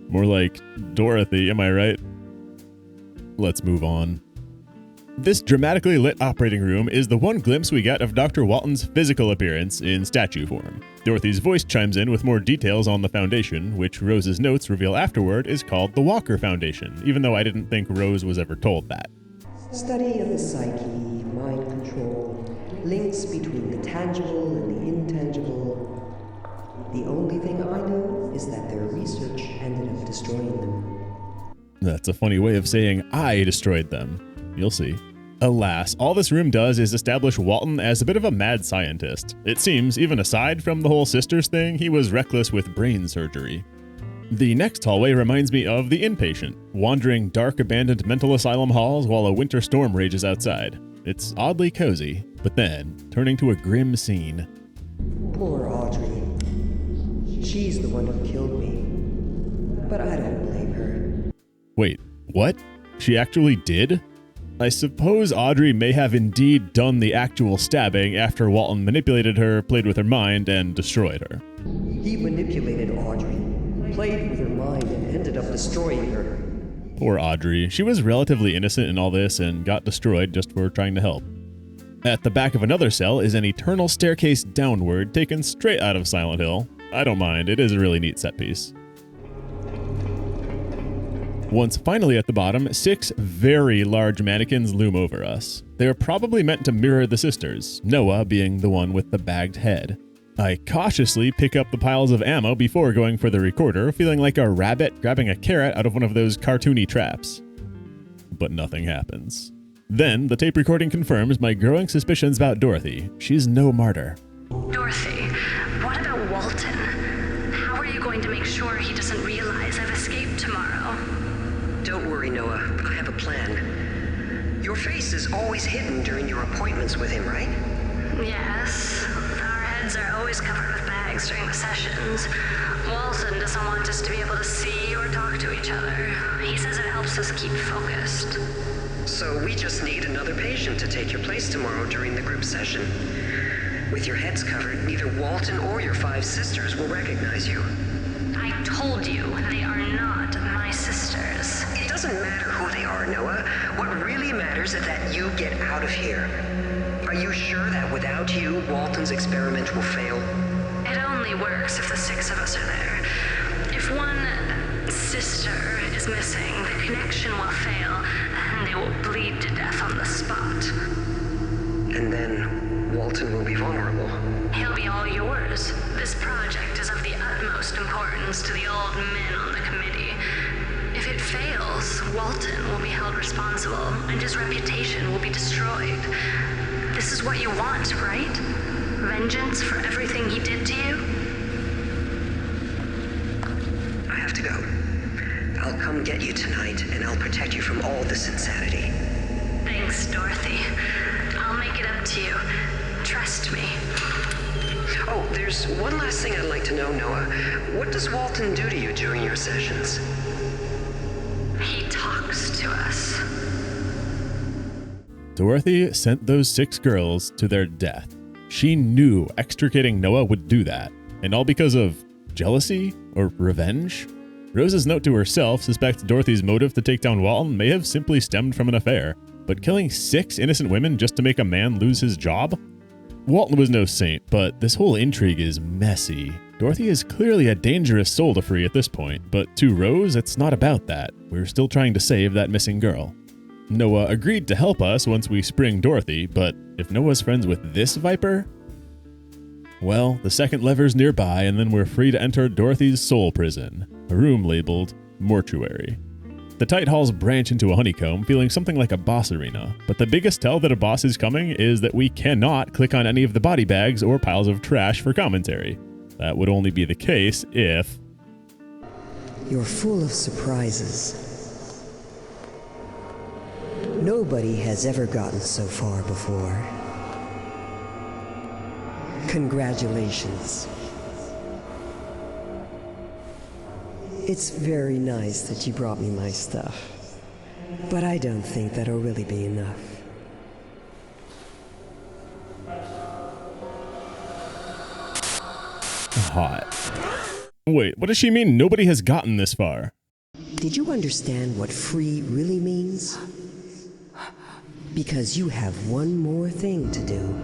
More like Dorothy, am I right? Let's move on. This dramatically lit operating room is the one glimpse we get of Dr. Walton's physical appearance in statue form. Dorothy's voice chimes in with more details on the Foundation, which Rose's notes reveal afterward is called the Walker Foundation, even though I didn't think Rose was ever told that. Study of the psyche, mind control, links between the tangible and the intangible. The only thing I know is that their research ended up destroying them. That's a funny way of saying I destroyed them. You'll see. Alas, all this room does is establish Walton as a bit of a mad scientist. It seems, even aside from the whole sisters thing, he was reckless with brain surgery. The next hallway reminds me of The Inpatient, wandering dark abandoned mental asylum halls while a winter storm rages outside. It's oddly cozy, but then turning to a grim scene. Poor Audrey. She's the one who killed me. But I don't blame her. Wait, what? She actually did? I suppose Audrey may have indeed done the actual stabbing after Walton manipulated her, played with her mind, and destroyed her. He manipulated Audrey, played with her mind, and ended up destroying her. Poor Audrey. She was relatively innocent in all this and got destroyed just for trying to help. At the back of another cell is an eternal staircase downward taken straight out of Silent Hill. I don't mind, it is a really neat set piece. Once finally at the bottom, 6 very large mannequins loom over us. They are probably meant to mirror the sisters, Noah being the one with the bagged head. I cautiously pick up the piles of ammo before going for the recorder, feeling like a rabbit grabbing a carrot out of one of those cartoony traps. But nothing happens. Then, the tape recording confirms my growing suspicions about Dorothy. She's no martyr. Dorothy, what about Walton? How are you going to make sure he doesn't realize I've escaped tomorrow? Don't worry, Noah. I have a plan. Your face is always hidden during your appointments with him, right? Yes. Our heads are always covered with bags during the sessions. Walton doesn't want us to be able to see or talk to each other. He says it helps us keep focused. So we just need another patient to take your place tomorrow during the group session. With your heads covered, neither Walton or your 5 sisters will recognize you. I told you, they are not my sisters. It doesn't matter who they are, Noah. What really matters is that you get out of here. Are you sure that without you, Walton's experiment will fail? It only works if the 6 of us are there. If one sister is missing, the connection will fail, and they will bleed to death on the spot. And then Walton will be vulnerable. He'll be all yours. This project is of the utmost importance to the old men on the committee. If it fails, Walton will be held responsible, and his reputation will be destroyed. This is what you want, right? Vengeance for everything he did to you? I have to go. I'll come get you tonight, and I'll protect you from all this insanity. Thanks, Dorothy. I'll make it up to you. Trust me. Oh, there's one last thing I'd like to know, Noah. What does Walton do to you during your sessions? He talks to us. Dorothy sent those 6 girls to their death. She knew extricating Noah would do that, and all because of jealousy or revenge? Rose's note to herself suspects Dorothy's motive to take down Walton may have simply stemmed from an affair, but killing 6 innocent women just to make a man lose his job? Walton was no saint, but this whole intrigue is messy. Dorothy is clearly a dangerous soul to free at this point, but to Rose, it's not about that. We're still trying to save that missing girl. Noah agreed to help us once we spring Dorothy, but if Noah's friends with this Viper? Well, the second lever's nearby, and then we're free to enter Dorothy's soul prison, a room labeled Mortuary. The tight halls branch into a honeycomb, feeling something like a boss arena, but the biggest tell that a boss is coming is that we cannot click on any of the body bags or piles of trash for commentary. That would only be the case if... You're full of surprises. Nobody has ever gotten so far before. Congratulations. It's very nice that you brought me my stuff, but I don't think that'll really be enough. Hot. Wait, what does she mean nobody has gotten this far? Did you understand what free really means? Because you have one more thing to do.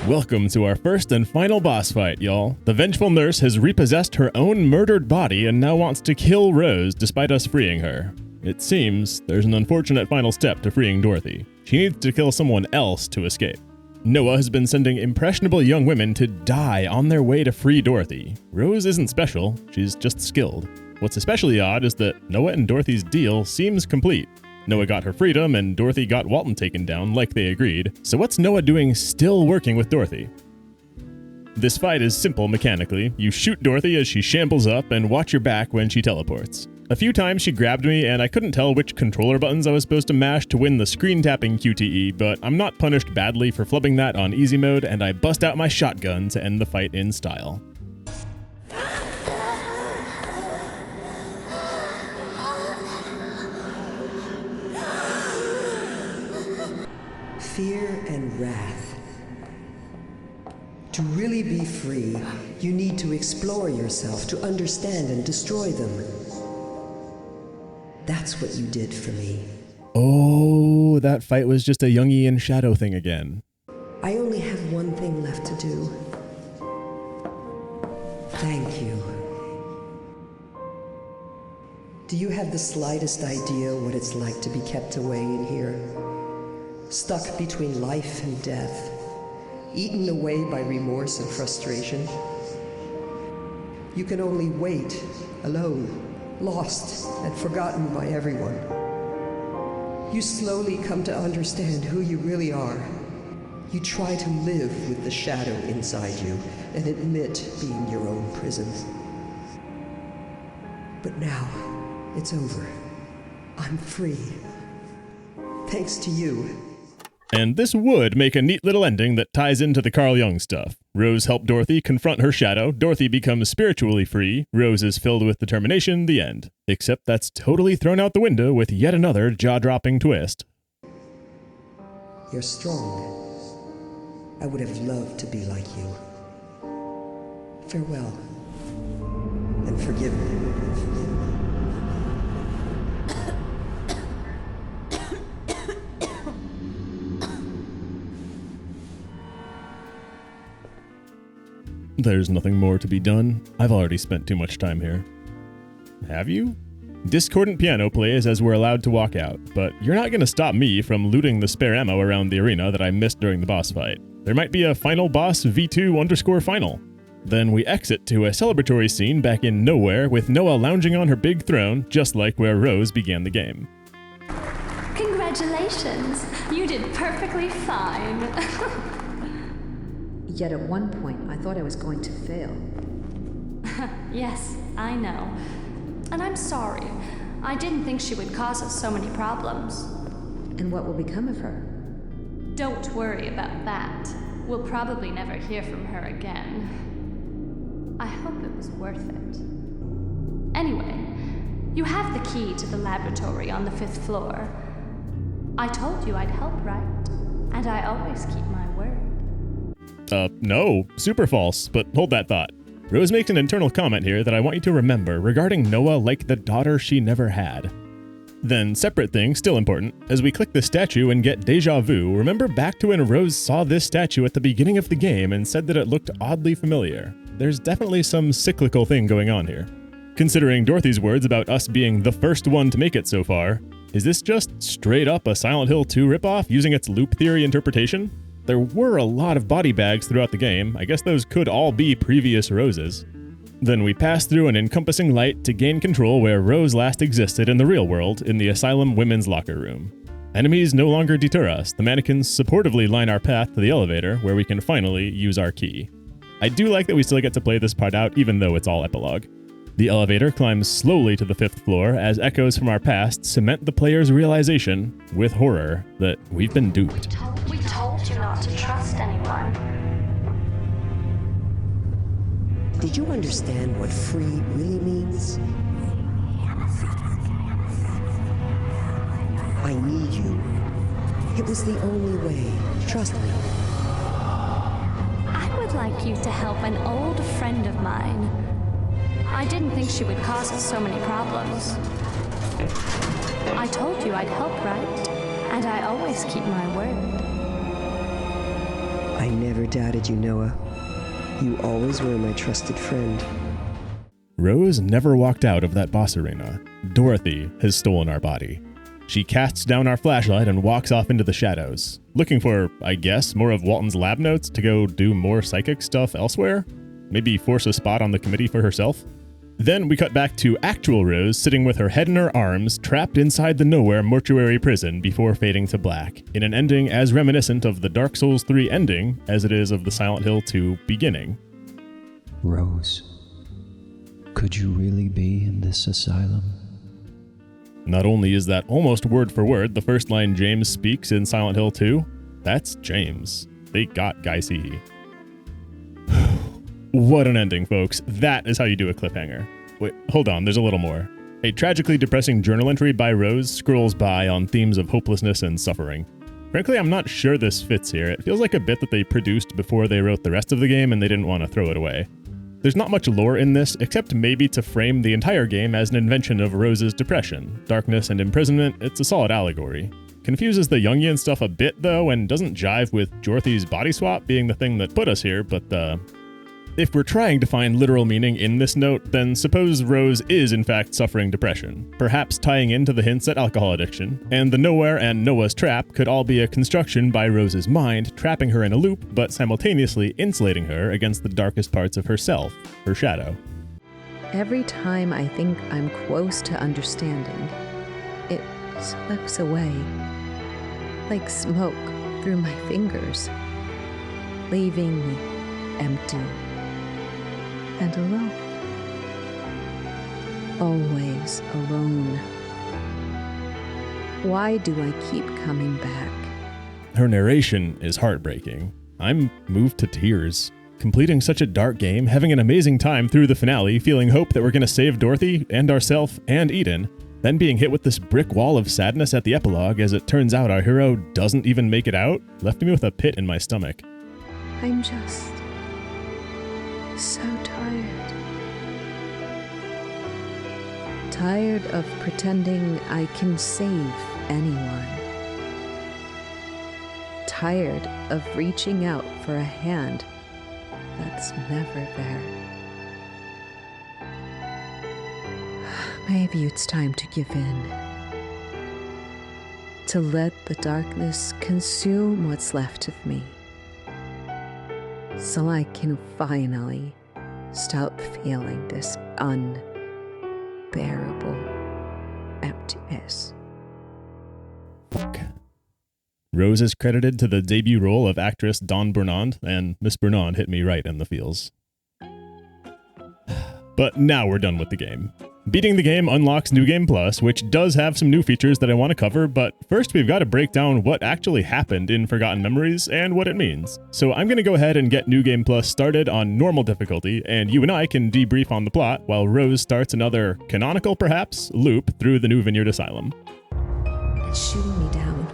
Welcome to our first and final boss fight, y'all. The vengeful nurse has repossessed her own murdered body and now wants to kill Rose despite us freeing her. It seems there's an unfortunate final step to freeing Dorothy. She needs to kill someone else to escape. Noah has been sending impressionable young women to die on their way to free Dorothy. Rose isn't special, she's just skilled. What's especially odd is that Noah and Dorothy's deal seems complete. Noah got her freedom, and Dorothy got Walton taken down like they agreed. So what's Noah doing still working with Dorothy? This fight is simple mechanically. You shoot Dorothy as she shambles up and watch your back when she teleports. A few times she grabbed me and I couldn't tell which controller buttons I was supposed to mash to win the screen tapping QTE, but I'm not punished badly for flubbing that on easy mode, and I bust out my shotgun to end the fight in style. Fear and wrath. To really be free, you need to explore yourself, to understand and destroy them. That's what you did for me. Oh, that fight was just a Jungian shadow thing again. I only have one thing left to do. Thank you. Do you have the slightest idea what it's like to be kept away in here? Stuck between life and death, eaten away by remorse and frustration. You can only wait, alone, lost and forgotten by everyone. You slowly come to understand who you really are. You try to live with the shadow inside you and admit being your own prison. But now, it's over. I'm free. Thanks to you. And this would make a neat little ending that ties into the Carl Jung stuff. Rose helped Dorothy confront her shadow, Dorothy becomes spiritually free, Rose is filled with determination, the end. Except that's totally thrown out the window with yet another jaw-dropping twist. You're strong. I would have loved to be like you. Farewell. And forgive me. There's nothing more to be done. I've already spent too much time here. Have you? Discordant piano plays as we're allowed to walk out, but you're not going to stop me from looting the spare ammo around the arena that I missed during the boss fight. There might be a final boss V2_final. Then we exit to a celebratory scene back in Nowhere with Noah lounging on her big throne, just like where Rose began the game. Congratulations! You did perfectly fine. Yet at one point, I thought I was going to fail. Yes, I know. And I'm sorry. I didn't think she would cause us so many problems. And what will become of her? Don't worry about that. We'll probably never hear from her again. I hope it was worth it. Anyway, you have the key to the laboratory on the 5th floor. I told you I'd help, right? And I always keep my word. No, super false, but hold that thought. Rose makes an internal comment here that I want you to remember regarding Noah like the daughter she never had. Then, separate thing, still important, as we click the statue and get deja vu, remember back to when Rose saw this statue at the beginning of the game and said that it looked oddly familiar. There's definitely some cyclical thing going on here. Considering Dorothy's words about us being the first one to make it so far, is this just straight up a Silent Hill 2 ripoff using its loop theory interpretation? There were a lot of body bags throughout the game. I guess those could all be previous Roses. Then we pass through an encompassing light to gain control where Rose last existed in the real world, in the Asylum women's locker room. Enemies no longer deter us. The mannequins supportively line our path to the elevator, where we can finally use our key. I do like that we still get to play this part out, even though it's all epilogue. The elevator climbs slowly to the 5th floor as echoes from our past cement the player's realization, with horror, that we've been duped. We told you not to trust anyone. Did you understand what free really means? I need you. It was the only way. Trust me. I would like you to help an old friend of mine. I didn't think she would cause us so many problems. I told you I'd help, right? And I always keep my word. I never doubted you, Noah. You always were my trusted friend. Rose never walked out of that boss arena. Dorothy has stolen our body. She casts down our flashlight and walks off into the shadows, looking for, I guess, more of Walton's lab notes to go do more psychic stuff elsewhere? Maybe force a spot on the committee for herself? Then we cut back to actual Rose sitting with her head in her arms, trapped inside the Nowhere mortuary prison before fading to black, in an ending as reminiscent of the Dark Souls 3 ending as it is of the Silent Hill 2 beginning. Rose, could you really be in this asylum? Not only is that almost word for word the first line James speaks in Silent Hill 2, that's James. They got Guy C. What an ending, folks. That is how you do a cliffhanger. Wait, hold on, there's a little more. A tragically depressing journal entry by Rose scrolls by on themes of hopelessness and suffering. Frankly, I'm not sure this fits here. It feels like a bit that they produced before they wrote the rest of the game and they didn't want to throw it away. There's not much lore in this, except maybe to frame the entire game as an invention of Rose's depression. Darkness and imprisonment, it's a solid allegory. Confuses the Jungian stuff a bit, though, and doesn't jive with Dorothy's body swap being the thing that put us here, but if we're trying to find literal meaning in this note, then suppose Rose is in fact suffering depression, perhaps tying into the hints at alcohol addiction, and the Nowhere and Noah's trap could all be a construction by Rose's mind, trapping her in a loop, but simultaneously insulating her against the darkest parts of herself, her shadow. Every time I think I'm close to understanding, it slips away, like smoke through my fingers, leaving me empty and alone. Always alone. Why do I keep coming back? Her narration is heartbreaking. I'm moved to tears. Completing such a dark game, having an amazing time through the finale, feeling hope that we're going to save Dorothy and ourselves and Eden, then being hit with this brick wall of sadness at the epilogue as it turns out our hero doesn't even make it out, left me with a pit in my stomach. I'm just so tired. Tired of pretending I can save anyone. Tired of reaching out for a hand that's never there. Maybe it's time to give in. To let the darkness consume what's left of me. So I can finally stop feeling this unbearable emptiness. Fuck. Rose is credited to the debut role of actress Dawn Bernand, and Miss Bernand hit me right in the feels. But now we're done with the game. Beating the game unlocks New Game Plus, which does have some new features that I want to cover, but first we've got to break down what actually happened in Forgotten Memories and what it means. So I'm going to go ahead and get New Game Plus started on normal difficulty, and you and I can debrief on the plot while Rose starts another, canonical perhaps, loop through the new Vineyard Asylum. It's shooting me down.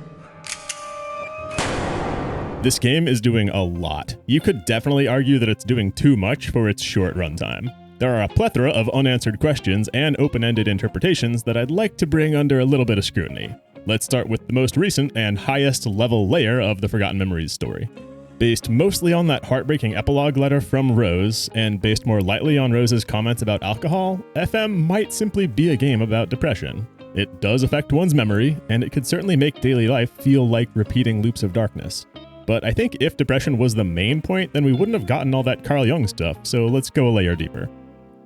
This game is doing a lot. You could definitely argue that it's doing too much for its short runtime. There are a plethora of unanswered questions and open-ended interpretations that I'd like to bring under a little bit of scrutiny. Let's start with the most recent and highest level layer of the Forgotten Memories story. Based mostly on that heartbreaking epilogue letter from Rose, and based more lightly on Rose's comments about alcohol, FM might simply be a game about depression. It does affect one's memory, and it could certainly make daily life feel like repeating loops of darkness. But I think if depression was the main point, then we wouldn't have gotten all that Carl Jung stuff, so let's go a layer deeper.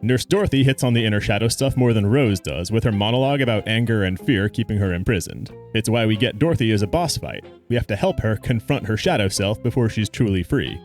Nurse Dorothy hits on the inner shadow stuff more than Rose does, with her monologue about anger and fear keeping her imprisoned. It's why we get Dorothy as a boss fight. We have to help her confront her shadow self before she's truly free.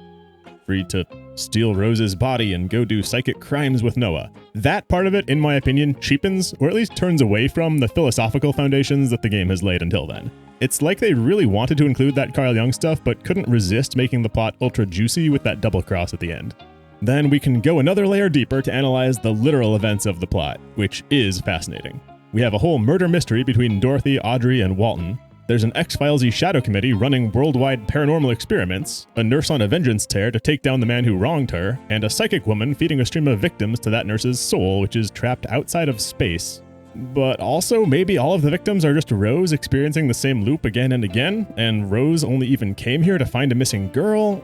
Free to steal Rose's body and go do psychic crimes with Noah. That part of it, in my opinion, cheapens, or at least turns away from, the philosophical foundations that the game has laid until then. It's like they really wanted to include that Carl Jung stuff, but couldn't resist making the plot ultra juicy with that double cross at the end. Then we can go another layer deeper to analyze the literal events of the plot, which is fascinating. We have a whole murder mystery between Dorothy, Audrey, and Walton. There's an X-Files-y shadow committee running worldwide paranormal experiments, a nurse on a vengeance tear to take down the man who wronged her, and a psychic woman feeding a stream of victims to that nurse's soul, which is trapped outside of space. But also, maybe all of the victims are just Rose experiencing the same loop again and again, and Rose only even came here to find a missing girl?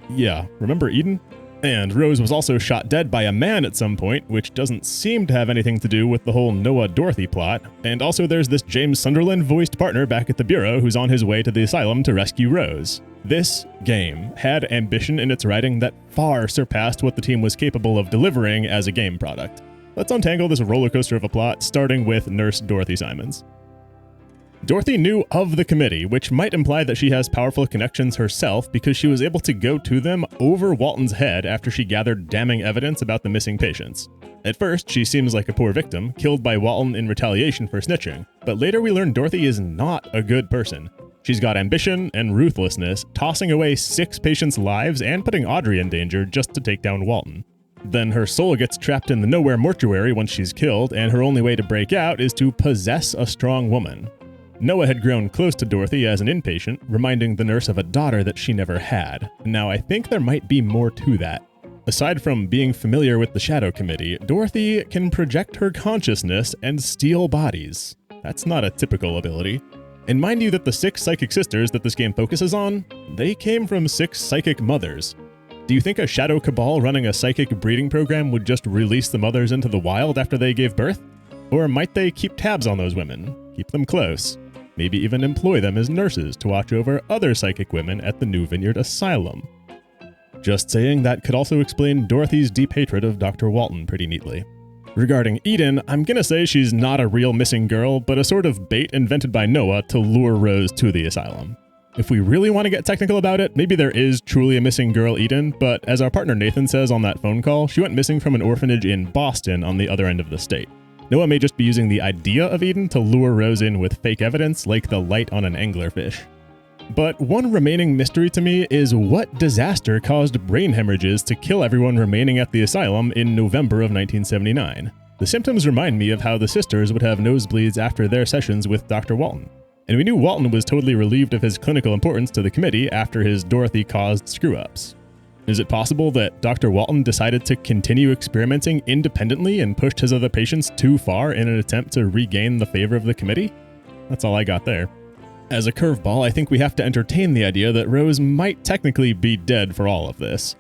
Yeah, remember Eden? And Rose was also shot dead by a man at some point, which doesn't seem to have anything to do with the whole Noah-Dorothy plot. And also there's this James Sunderland-voiced partner back at the Bureau who's on his way to the asylum to rescue Rose. This game had ambition in its writing that far surpassed what the team was capable of delivering as a game product. Let's untangle this roller coaster of a plot, starting with Nurse Dorothy Simons. Dorothy knew of the committee, which might imply that she has powerful connections herself because she was able to go to them over Walton's head after she gathered damning evidence about the missing patients. At first, she seems like a poor victim, killed by Walton in retaliation for snitching, but later we learn Dorothy is not a good person. She's got ambition and ruthlessness, tossing away 6 patients' lives and putting Audrey in danger just to take down Walton. Then her soul gets trapped in the Nowhere mortuary once she's killed, and her only way to break out is to possess a strong woman. Noah had grown close to Dorothy as an inpatient, reminding the nurse of a daughter that she never had. Now, I think there might be more to that. Aside from being familiar with the Shadow Committee, Dorothy can project her consciousness and steal bodies. That's not a typical ability. And mind you that the 6 psychic sisters that this game focuses on, they came from 6 psychic mothers. Do you think a Shadow Cabal running a psychic breeding program would just release the mothers into the wild after they gave birth? Or might they keep tabs on those women, keep them close? Maybe even employ them as nurses to watch over other psychic women at the New Vineyard Asylum. Just saying, that could also explain Dorothy's deep hatred of Dr. Walton pretty neatly. Regarding Eden, I'm gonna say she's not a real missing girl, but a sort of bait invented by Noah to lure Rose to the asylum. If we really want to get technical about it, maybe there is truly a missing girl Eden, but as our partner Nathan says on that phone call, she went missing from an orphanage in Boston on the other end of the state. Noah may just be using the idea of Eden to lure Rose in with fake evidence like the light on an anglerfish. But one remaining mystery to me is what disaster caused brain hemorrhages to kill everyone remaining at the asylum in November of 1979. The symptoms remind me of how the sisters would have nosebleeds after their sessions with Dr. Walton. And we knew Walton was totally relieved of his clinical importance to the committee after his Dorothy-caused screw-ups. Is it possible that Dr. Walton decided to continue experimenting independently and pushed his other patients too far in an attempt to regain the favor of the committee? That's all I got there. As a curveball, I think we have to entertain the idea that Rose might technically be dead for all of this.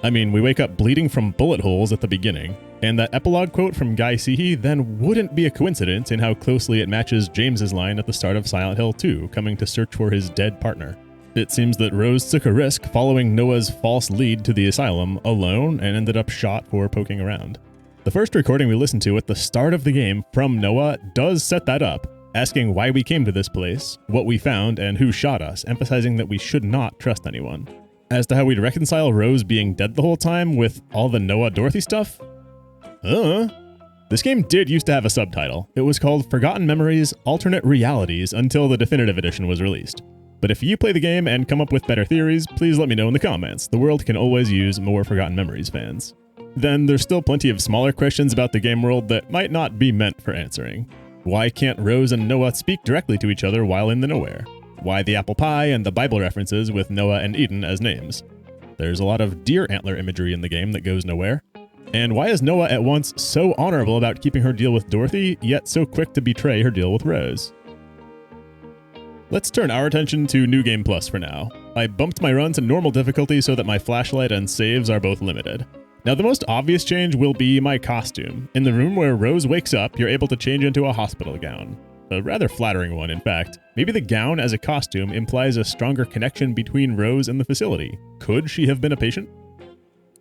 I mean, we wake up bleeding from bullet holes at the beginning, and that epilogue quote from Guy Seehey then wouldn't be a coincidence in how closely it matches James's line at the start of Silent Hill 2, coming to search for his dead partner. It seems that Rose took a risk following Noah's false lead to the asylum alone and ended up shot for poking around. The first recording we listened to at the start of the game from Noah does set that up, asking why we came to this place, what we found, and who shot us, emphasizing that we should not trust anyone. As to how we'd reconcile Rose being dead the whole time with all the Noah-Dorothy stuff? This game did used to have a subtitle. It was called Forgotten Memories, Alternate Realities until the definitive edition was released. But if you play the game and come up with better theories, please let me know in the comments. The world can always use more Forgotten Memories fans. Then there's still plenty of smaller questions about the game world that might not be meant for answering. Why can't Rose and Noah speak directly to each other while in the Nowhere? Why the apple pie and the Bible references with Noah and Eden as names? There's a lot of deer antler imagery in the game that goes nowhere. And why is Noah at once so honorable about keeping her deal with Dorothy, yet so quick to betray her deal with Rose? Let's turn our attention to New Game Plus for now. I bumped my run to normal difficulty so that my flashlight and saves are both limited. Now the most obvious change will be my costume. In the room where Rose wakes up, you're able to change into a hospital gown. A rather flattering one, in fact. Maybe the gown as a costume implies a stronger connection between Rose and the facility. Could she have been a patient?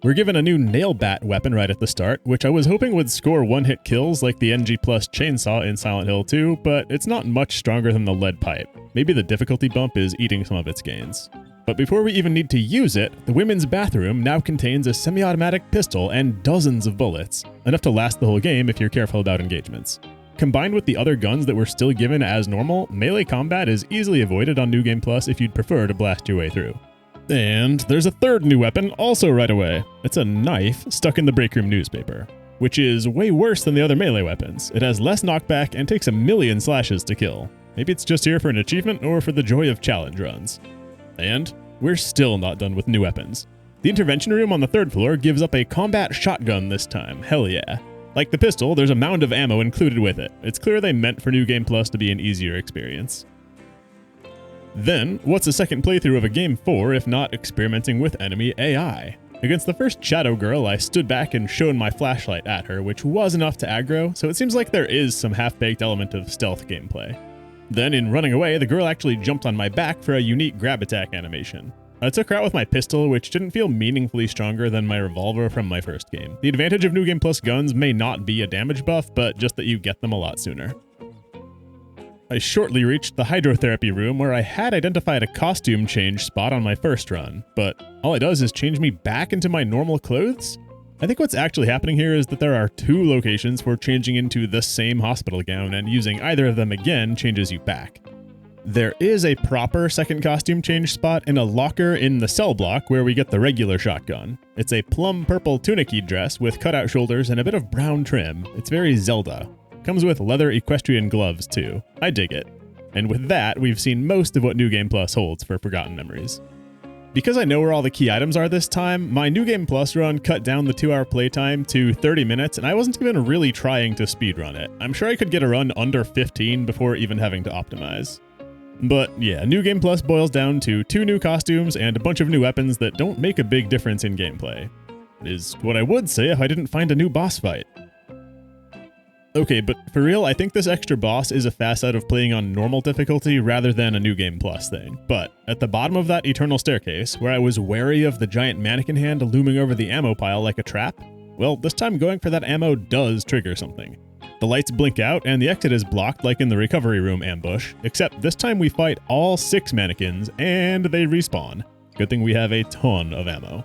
We're given a new nail bat weapon right at the start, which I was hoping would score one-hit kills like the NG Plus chainsaw in Silent Hill 2, but it's not much stronger than the lead pipe. Maybe the difficulty bump is eating some of its gains. But before we even need to use it, the women's bathroom now contains a semi-automatic pistol and dozens of bullets, enough to last the whole game if you're careful about engagements. Combined with the other guns that were still given as normal, melee combat is easily avoided on New Game Plus if you'd prefer to blast your way through. And there's a third new weapon also right away. It's a knife stuck in the break room newspaper, which is way worse than the other melee weapons. It has less knockback and takes 1,000,000 slashes to kill. Maybe it's just here for an achievement or for the joy of challenge runs. And we're still not done with new weapons. The intervention room on the 3rd floor gives up a combat shotgun this time, hell yeah. Like the pistol, there's a mound of ammo included with it. It's clear they meant for New Game Plus to be an easier experience. Then, what's a second playthrough of a game for if not experimenting with enemy AI? Against the first Shadow Girl, I stood back and shone my flashlight at her, which was enough to aggro, so it seems like there is some half-baked element of stealth gameplay. Then, in running away, the girl actually jumped on my back for a unique grab attack animation. I took her out with my pistol, which didn't feel meaningfully stronger than my revolver from my first game. The advantage of New Game Plus guns may not be a damage buff, but just that you get them a lot sooner. I shortly reached the hydrotherapy room where I had identified a costume change spot on my first run, but all it does is change me back into my normal clothes? I think what's actually happening here is that there are 2 locations for changing into the same hospital gown, and using either of them again changes you back. There is a proper second costume change spot in a locker in the cell block where we get the regular shotgun. It's a plum purple tunicky dress with cutout shoulders and a bit of brown trim. It's very Zelda. Comes with leather equestrian gloves too. I dig it. And with that, we've seen most of what New Game Plus holds for Forgotten Memories. Because I know where all the key items are this time, my New Game Plus run cut down the 2-hour playtime to 30 minutes, and I wasn't even really trying to speedrun it. I'm sure I could get a run under 15 before even having to optimize. But yeah, New Game Plus boils down to 2 new costumes and a bunch of new weapons that don't make a big difference in gameplay. Is what I would say if I didn't find a new boss fight. Okay, but for real, I think this extra boss is a facet of playing on normal difficulty rather than a New Game Plus thing. But at the bottom of that eternal staircase, where I was wary of the giant mannequin hand looming over the ammo pile like a trap, well, this time going for that ammo does trigger something. The lights blink out and the exit is blocked like in the recovery room ambush, except this time we fight all 6 mannequins and they respawn. Good thing we have a ton of ammo.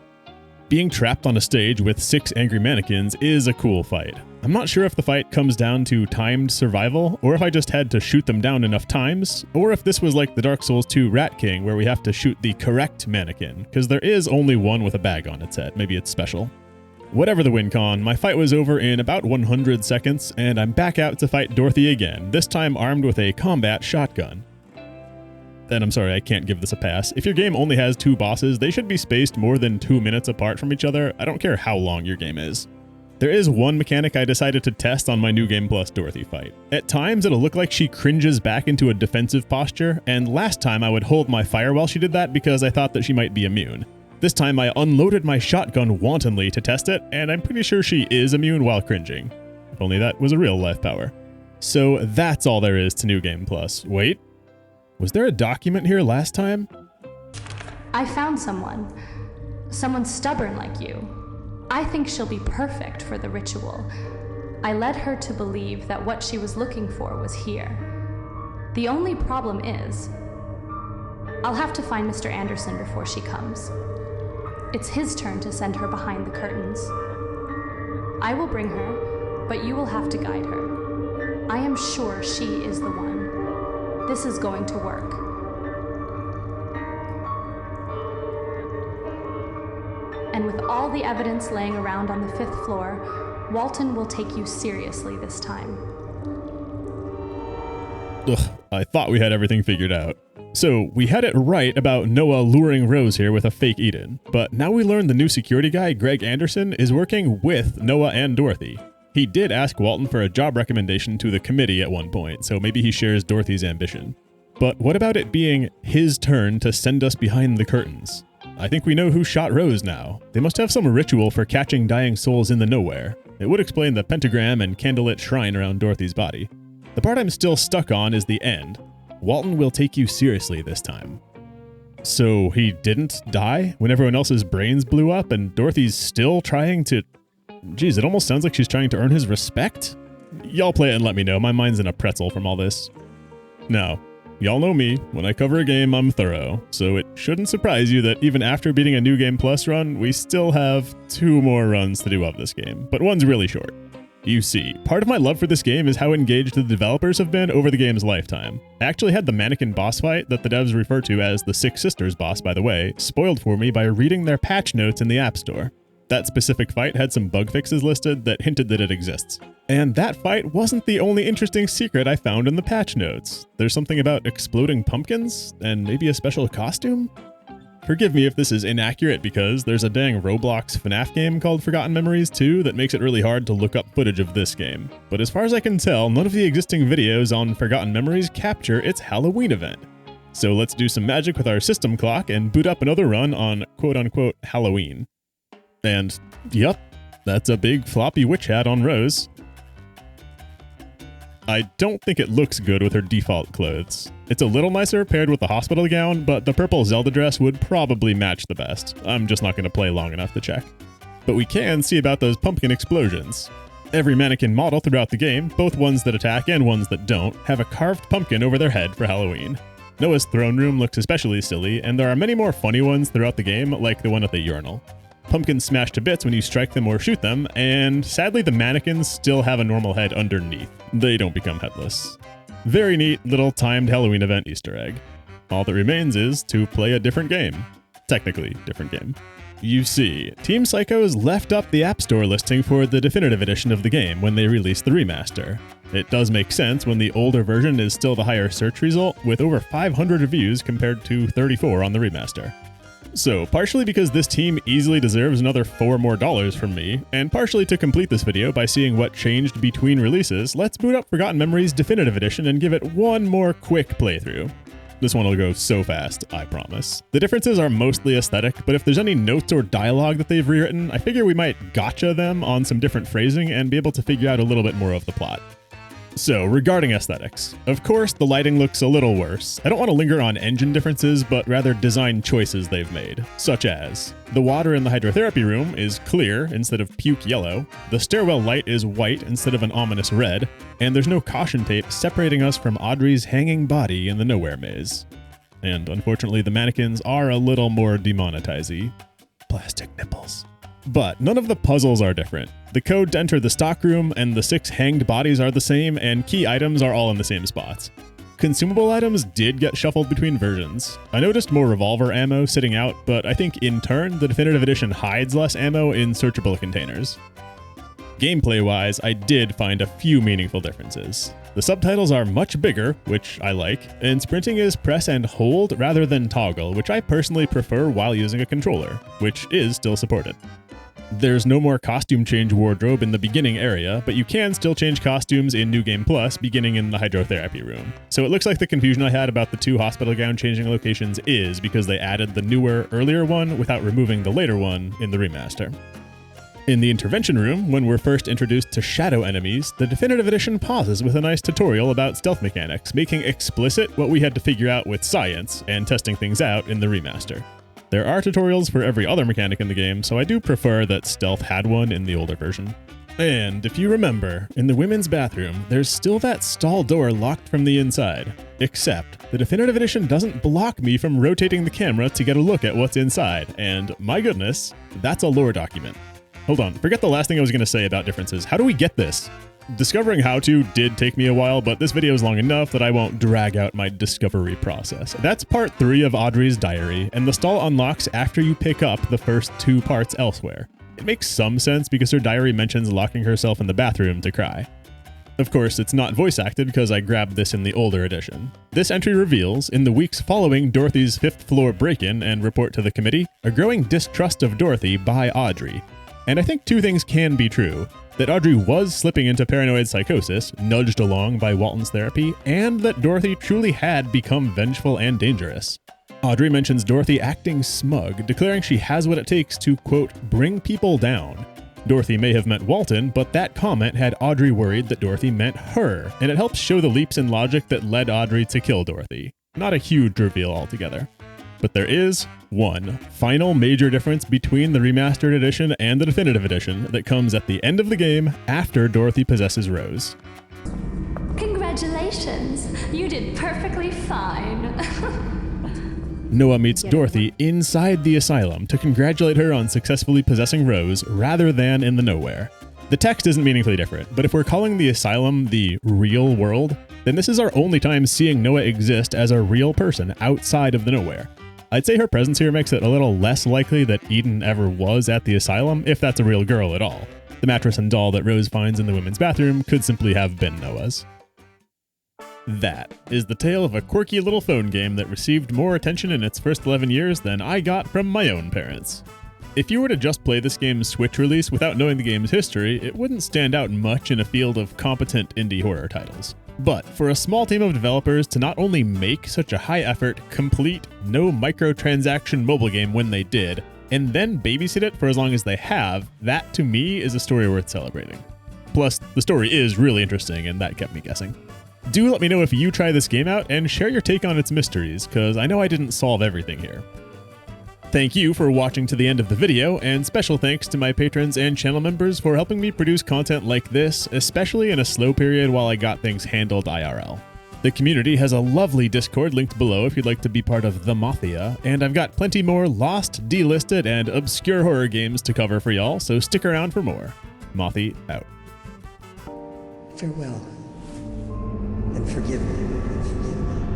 Being trapped on a stage with 6 angry mannequins is a cool fight. I'm not sure if the fight comes down to timed survival, or if I just had to shoot them down enough times, or if this was like the Dark Souls 2 Rat King where we have to shoot the correct mannequin, because there is only one with a bag on its head. Maybe it's special. Whatever the win con, my fight was over in about 100 seconds, and I'm back out to fight Dorothy again, this time armed with a combat shotgun. And I'm sorry, I can't give this a pass. If your game only has 2 bosses, they should be spaced more than 2 minutes apart from each other. I don't care how long your game is. There is one mechanic I decided to test on my New Game Plus Dorothy fight. At times, it'll look like she cringes back into a defensive posture, and last time I would hold my fire while she did that because I thought that she might be immune. This time I unloaded my shotgun wantonly to test it, and I'm pretty sure she is immune while cringing. If only that was a real life power. So that's all there is to New Game Plus. Wait, was there a document here last time? I found someone. Someone stubborn like you. I think she'll be perfect for the ritual. I led her to believe that what she was looking for was here. The only problem is, I'll have to find Mr. Anderson before she comes. It's his turn to send her behind the curtains. I will bring her, but you will have to guide her. I am sure she is the one. This is going to work. And with all the evidence laying around on the 5th floor, Walton will take you seriously this time. Ugh, I thought we had everything figured out. So, we had it right about Noah luring Rose here with a fake Eden, but now we learn the new security guy, Greg Anderson, is working with Noah and Dorothy. He did ask Walton for a job recommendation to the committee at one point, so maybe he shares Dorothy's ambition. But what about it being his turn to send us behind the curtains? I think we know who shot Rose now. They must have some ritual for catching dying souls in the nowhere. It would explain the pentagram and candlelit shrine around Dorothy's body. The part I'm still stuck on is the end. Walton will take you seriously this time. So he didn't die when everyone else's brains blew up and Dorothy's still trying to... Geez, it almost sounds like she's trying to earn his respect? Y'all play it and let me know. My mind's in a pretzel from all this. Now, y'all know me. When I cover a game, I'm thorough. So it shouldn't surprise you that even after beating a New Game Plus run, we still have 2 more runs to do of this game. But one's really short. You see, part of my love for this game is how engaged the developers have been over the game's lifetime. I actually had the mannequin boss fight that the devs refer to as the Six Sisters boss, by the way, spoiled for me by reading their patch notes in the App Store. That specific fight had some bug fixes listed that hinted that it exists. And that fight wasn't the only interesting secret I found in the patch notes. There's something about exploding pumpkins, and maybe a special costume? Forgive me if this is inaccurate because there's a dang Roblox FNAF game called Forgotten Memories 2 that makes it really hard to look up footage of this game. But as far as I can tell, none of the existing videos on Forgotten Memories capture its Halloween event. So let's do some magic with our system clock and boot up another run on quote-unquote Halloween. And, yep, that's a big floppy witch hat on Rose. I don't think it looks good with her default clothes. It's a little nicer paired with the hospital gown, but the purple Zelda dress would probably match the best. I'm just not going to play long enough to check. But we can see about those pumpkin explosions. Every mannequin model throughout the game, both ones that attack and ones that don't, have a carved pumpkin over their head for Halloween. Noah's throne room looks especially silly, and there are many more funny ones throughout the game, like the one at the urinal. Pumpkins smash to bits when you strike them or shoot them, and sadly the mannequins still have a normal head underneath. They don't become headless. Very neat little timed Halloween event Easter egg. All that remains is to play a different game. Technically different game. You see, Team Psychoz left up the App Store listing for the definitive edition of the game when they released the remaster. It does make sense when the older version is still the higher search result, with over 500 reviews compared to 34 on the remaster. So, partially because this team easily deserves another $4 more from me, and partially to complete this video by seeing what changed between releases, let's boot up Forgotten Memories Definitive Edition and give it one more quick playthrough. This one will go so fast, I promise. The differences are mostly aesthetic, but if there's any notes or dialogue that they've rewritten, I figure we might gotcha them on some different phrasing and be able to figure out a little bit more of the plot. So, regarding aesthetics, of course the lighting looks a little worse. I don't want to linger on engine differences, but rather design choices they've made, such as the water in the hydrotherapy room is clear instead of puke yellow, the stairwell light is white instead of an ominous red, and there's no caution tape separating us from Audrey's hanging body in the nowhere maze. And unfortunately the mannequins are a little more demonetize-y. Plastic nipples. But none of the puzzles are different. The code to enter the stockroom and the 6 hanged bodies are the same, and key items are all in the same spots. Consumable items did get shuffled between versions. I noticed more revolver ammo sitting out, but I think in turn, the definitive edition hides less ammo in searchable containers. Gameplay-wise, I did find a few meaningful differences. The subtitles are much bigger, which I like, and sprinting is press and hold rather than toggle, which I personally prefer while using a controller, which is still supported. There's no more costume change wardrobe in the beginning area, but you can still change costumes in New Game Plus beginning in the hydrotherapy room. So it looks like the confusion I had about the 2 hospital gown changing locations is because they added the newer, earlier one without removing the later one in the remaster. In the intervention room, when we're first introduced to shadow enemies, the definitive edition pauses with a nice tutorial about stealth mechanics, making explicit what we had to figure out with science and testing things out in the remaster. There are tutorials for every other mechanic in the game, so I do prefer that stealth had one in the older version. And if you remember, in the women's bathroom, there's still that stall door locked from the inside. Except, the definitive edition doesn't block me from rotating the camera to get a look at what's inside, and my goodness, that's a lore document. Hold on, forget the last thing I was going to say about differences. How do we get this? Discovering how to did take me a while, but this video is long enough that I won't drag out my discovery process. That's part 3 of Audrey's diary, and the stall unlocks after you pick up the first 2 parts elsewhere. It makes some sense because her diary mentions locking herself in the bathroom to cry. Of course, it's not voice acted because I grabbed this in the older edition. This entry reveals, in the weeks following Dorothy's 5th floor break-in and report to the committee, a growing distrust of Dorothy by Audrey. And I think 2 things can be true. that Audrey was slipping into paranoid psychosis, nudged along by Walton's therapy, and that Dorothy truly had become vengeful and dangerous. Audrey mentions Dorothy acting smug, declaring she has what it takes to, quote, bring people down. Dorothy may have meant Walton, but that comment had Audrey worried that Dorothy meant her, and it helps show the leaps in logic that led Audrey to kill Dorothy. Not a huge reveal altogether. But there is one final major difference between the remastered edition and the definitive edition that comes at the end of the game after Dorothy possesses Rose. Congratulations, you did perfectly fine. Noah meets Dorothy inside the asylum to congratulate her on successfully possessing Rose rather than in the nowhere. The text isn't meaningfully different, but if we're calling the asylum the real world, then this is our only time seeing Noah exist as a real person outside of the nowhere. I'd say her presence here makes it a little less likely that Eden ever was at the asylum, if that's a real girl at all. The mattress and doll that Rose finds in the women's bathroom could simply have been Noah's. That is the tale of a quirky little phone game that received more attention in its first 11 years than I got from my own parents. If you were to just play this game's Switch release without knowing the game's history, it wouldn't stand out much in a field of competent indie horror titles. But for a small team of developers to not only make such a high-effort, complete, no microtransaction mobile game when they did, and then babysit it for as long as they have, that to me is a story worth celebrating. Plus, the story is really interesting, and that kept me guessing. Do let me know if you try this game out and share your take on its mysteries, because I know I didn't solve everything here. Thank you for watching to the end of the video, and special thanks to my patrons and channel members for helping me produce content like this, especially in a slow period while I got things handled IRL. The community has a lovely Discord linked below if you'd like to be part of the Mafia, and I've got plenty more lost, delisted, and obscure horror games to cover for y'all, so stick around for more. Mothy out. Farewell. And forgive me.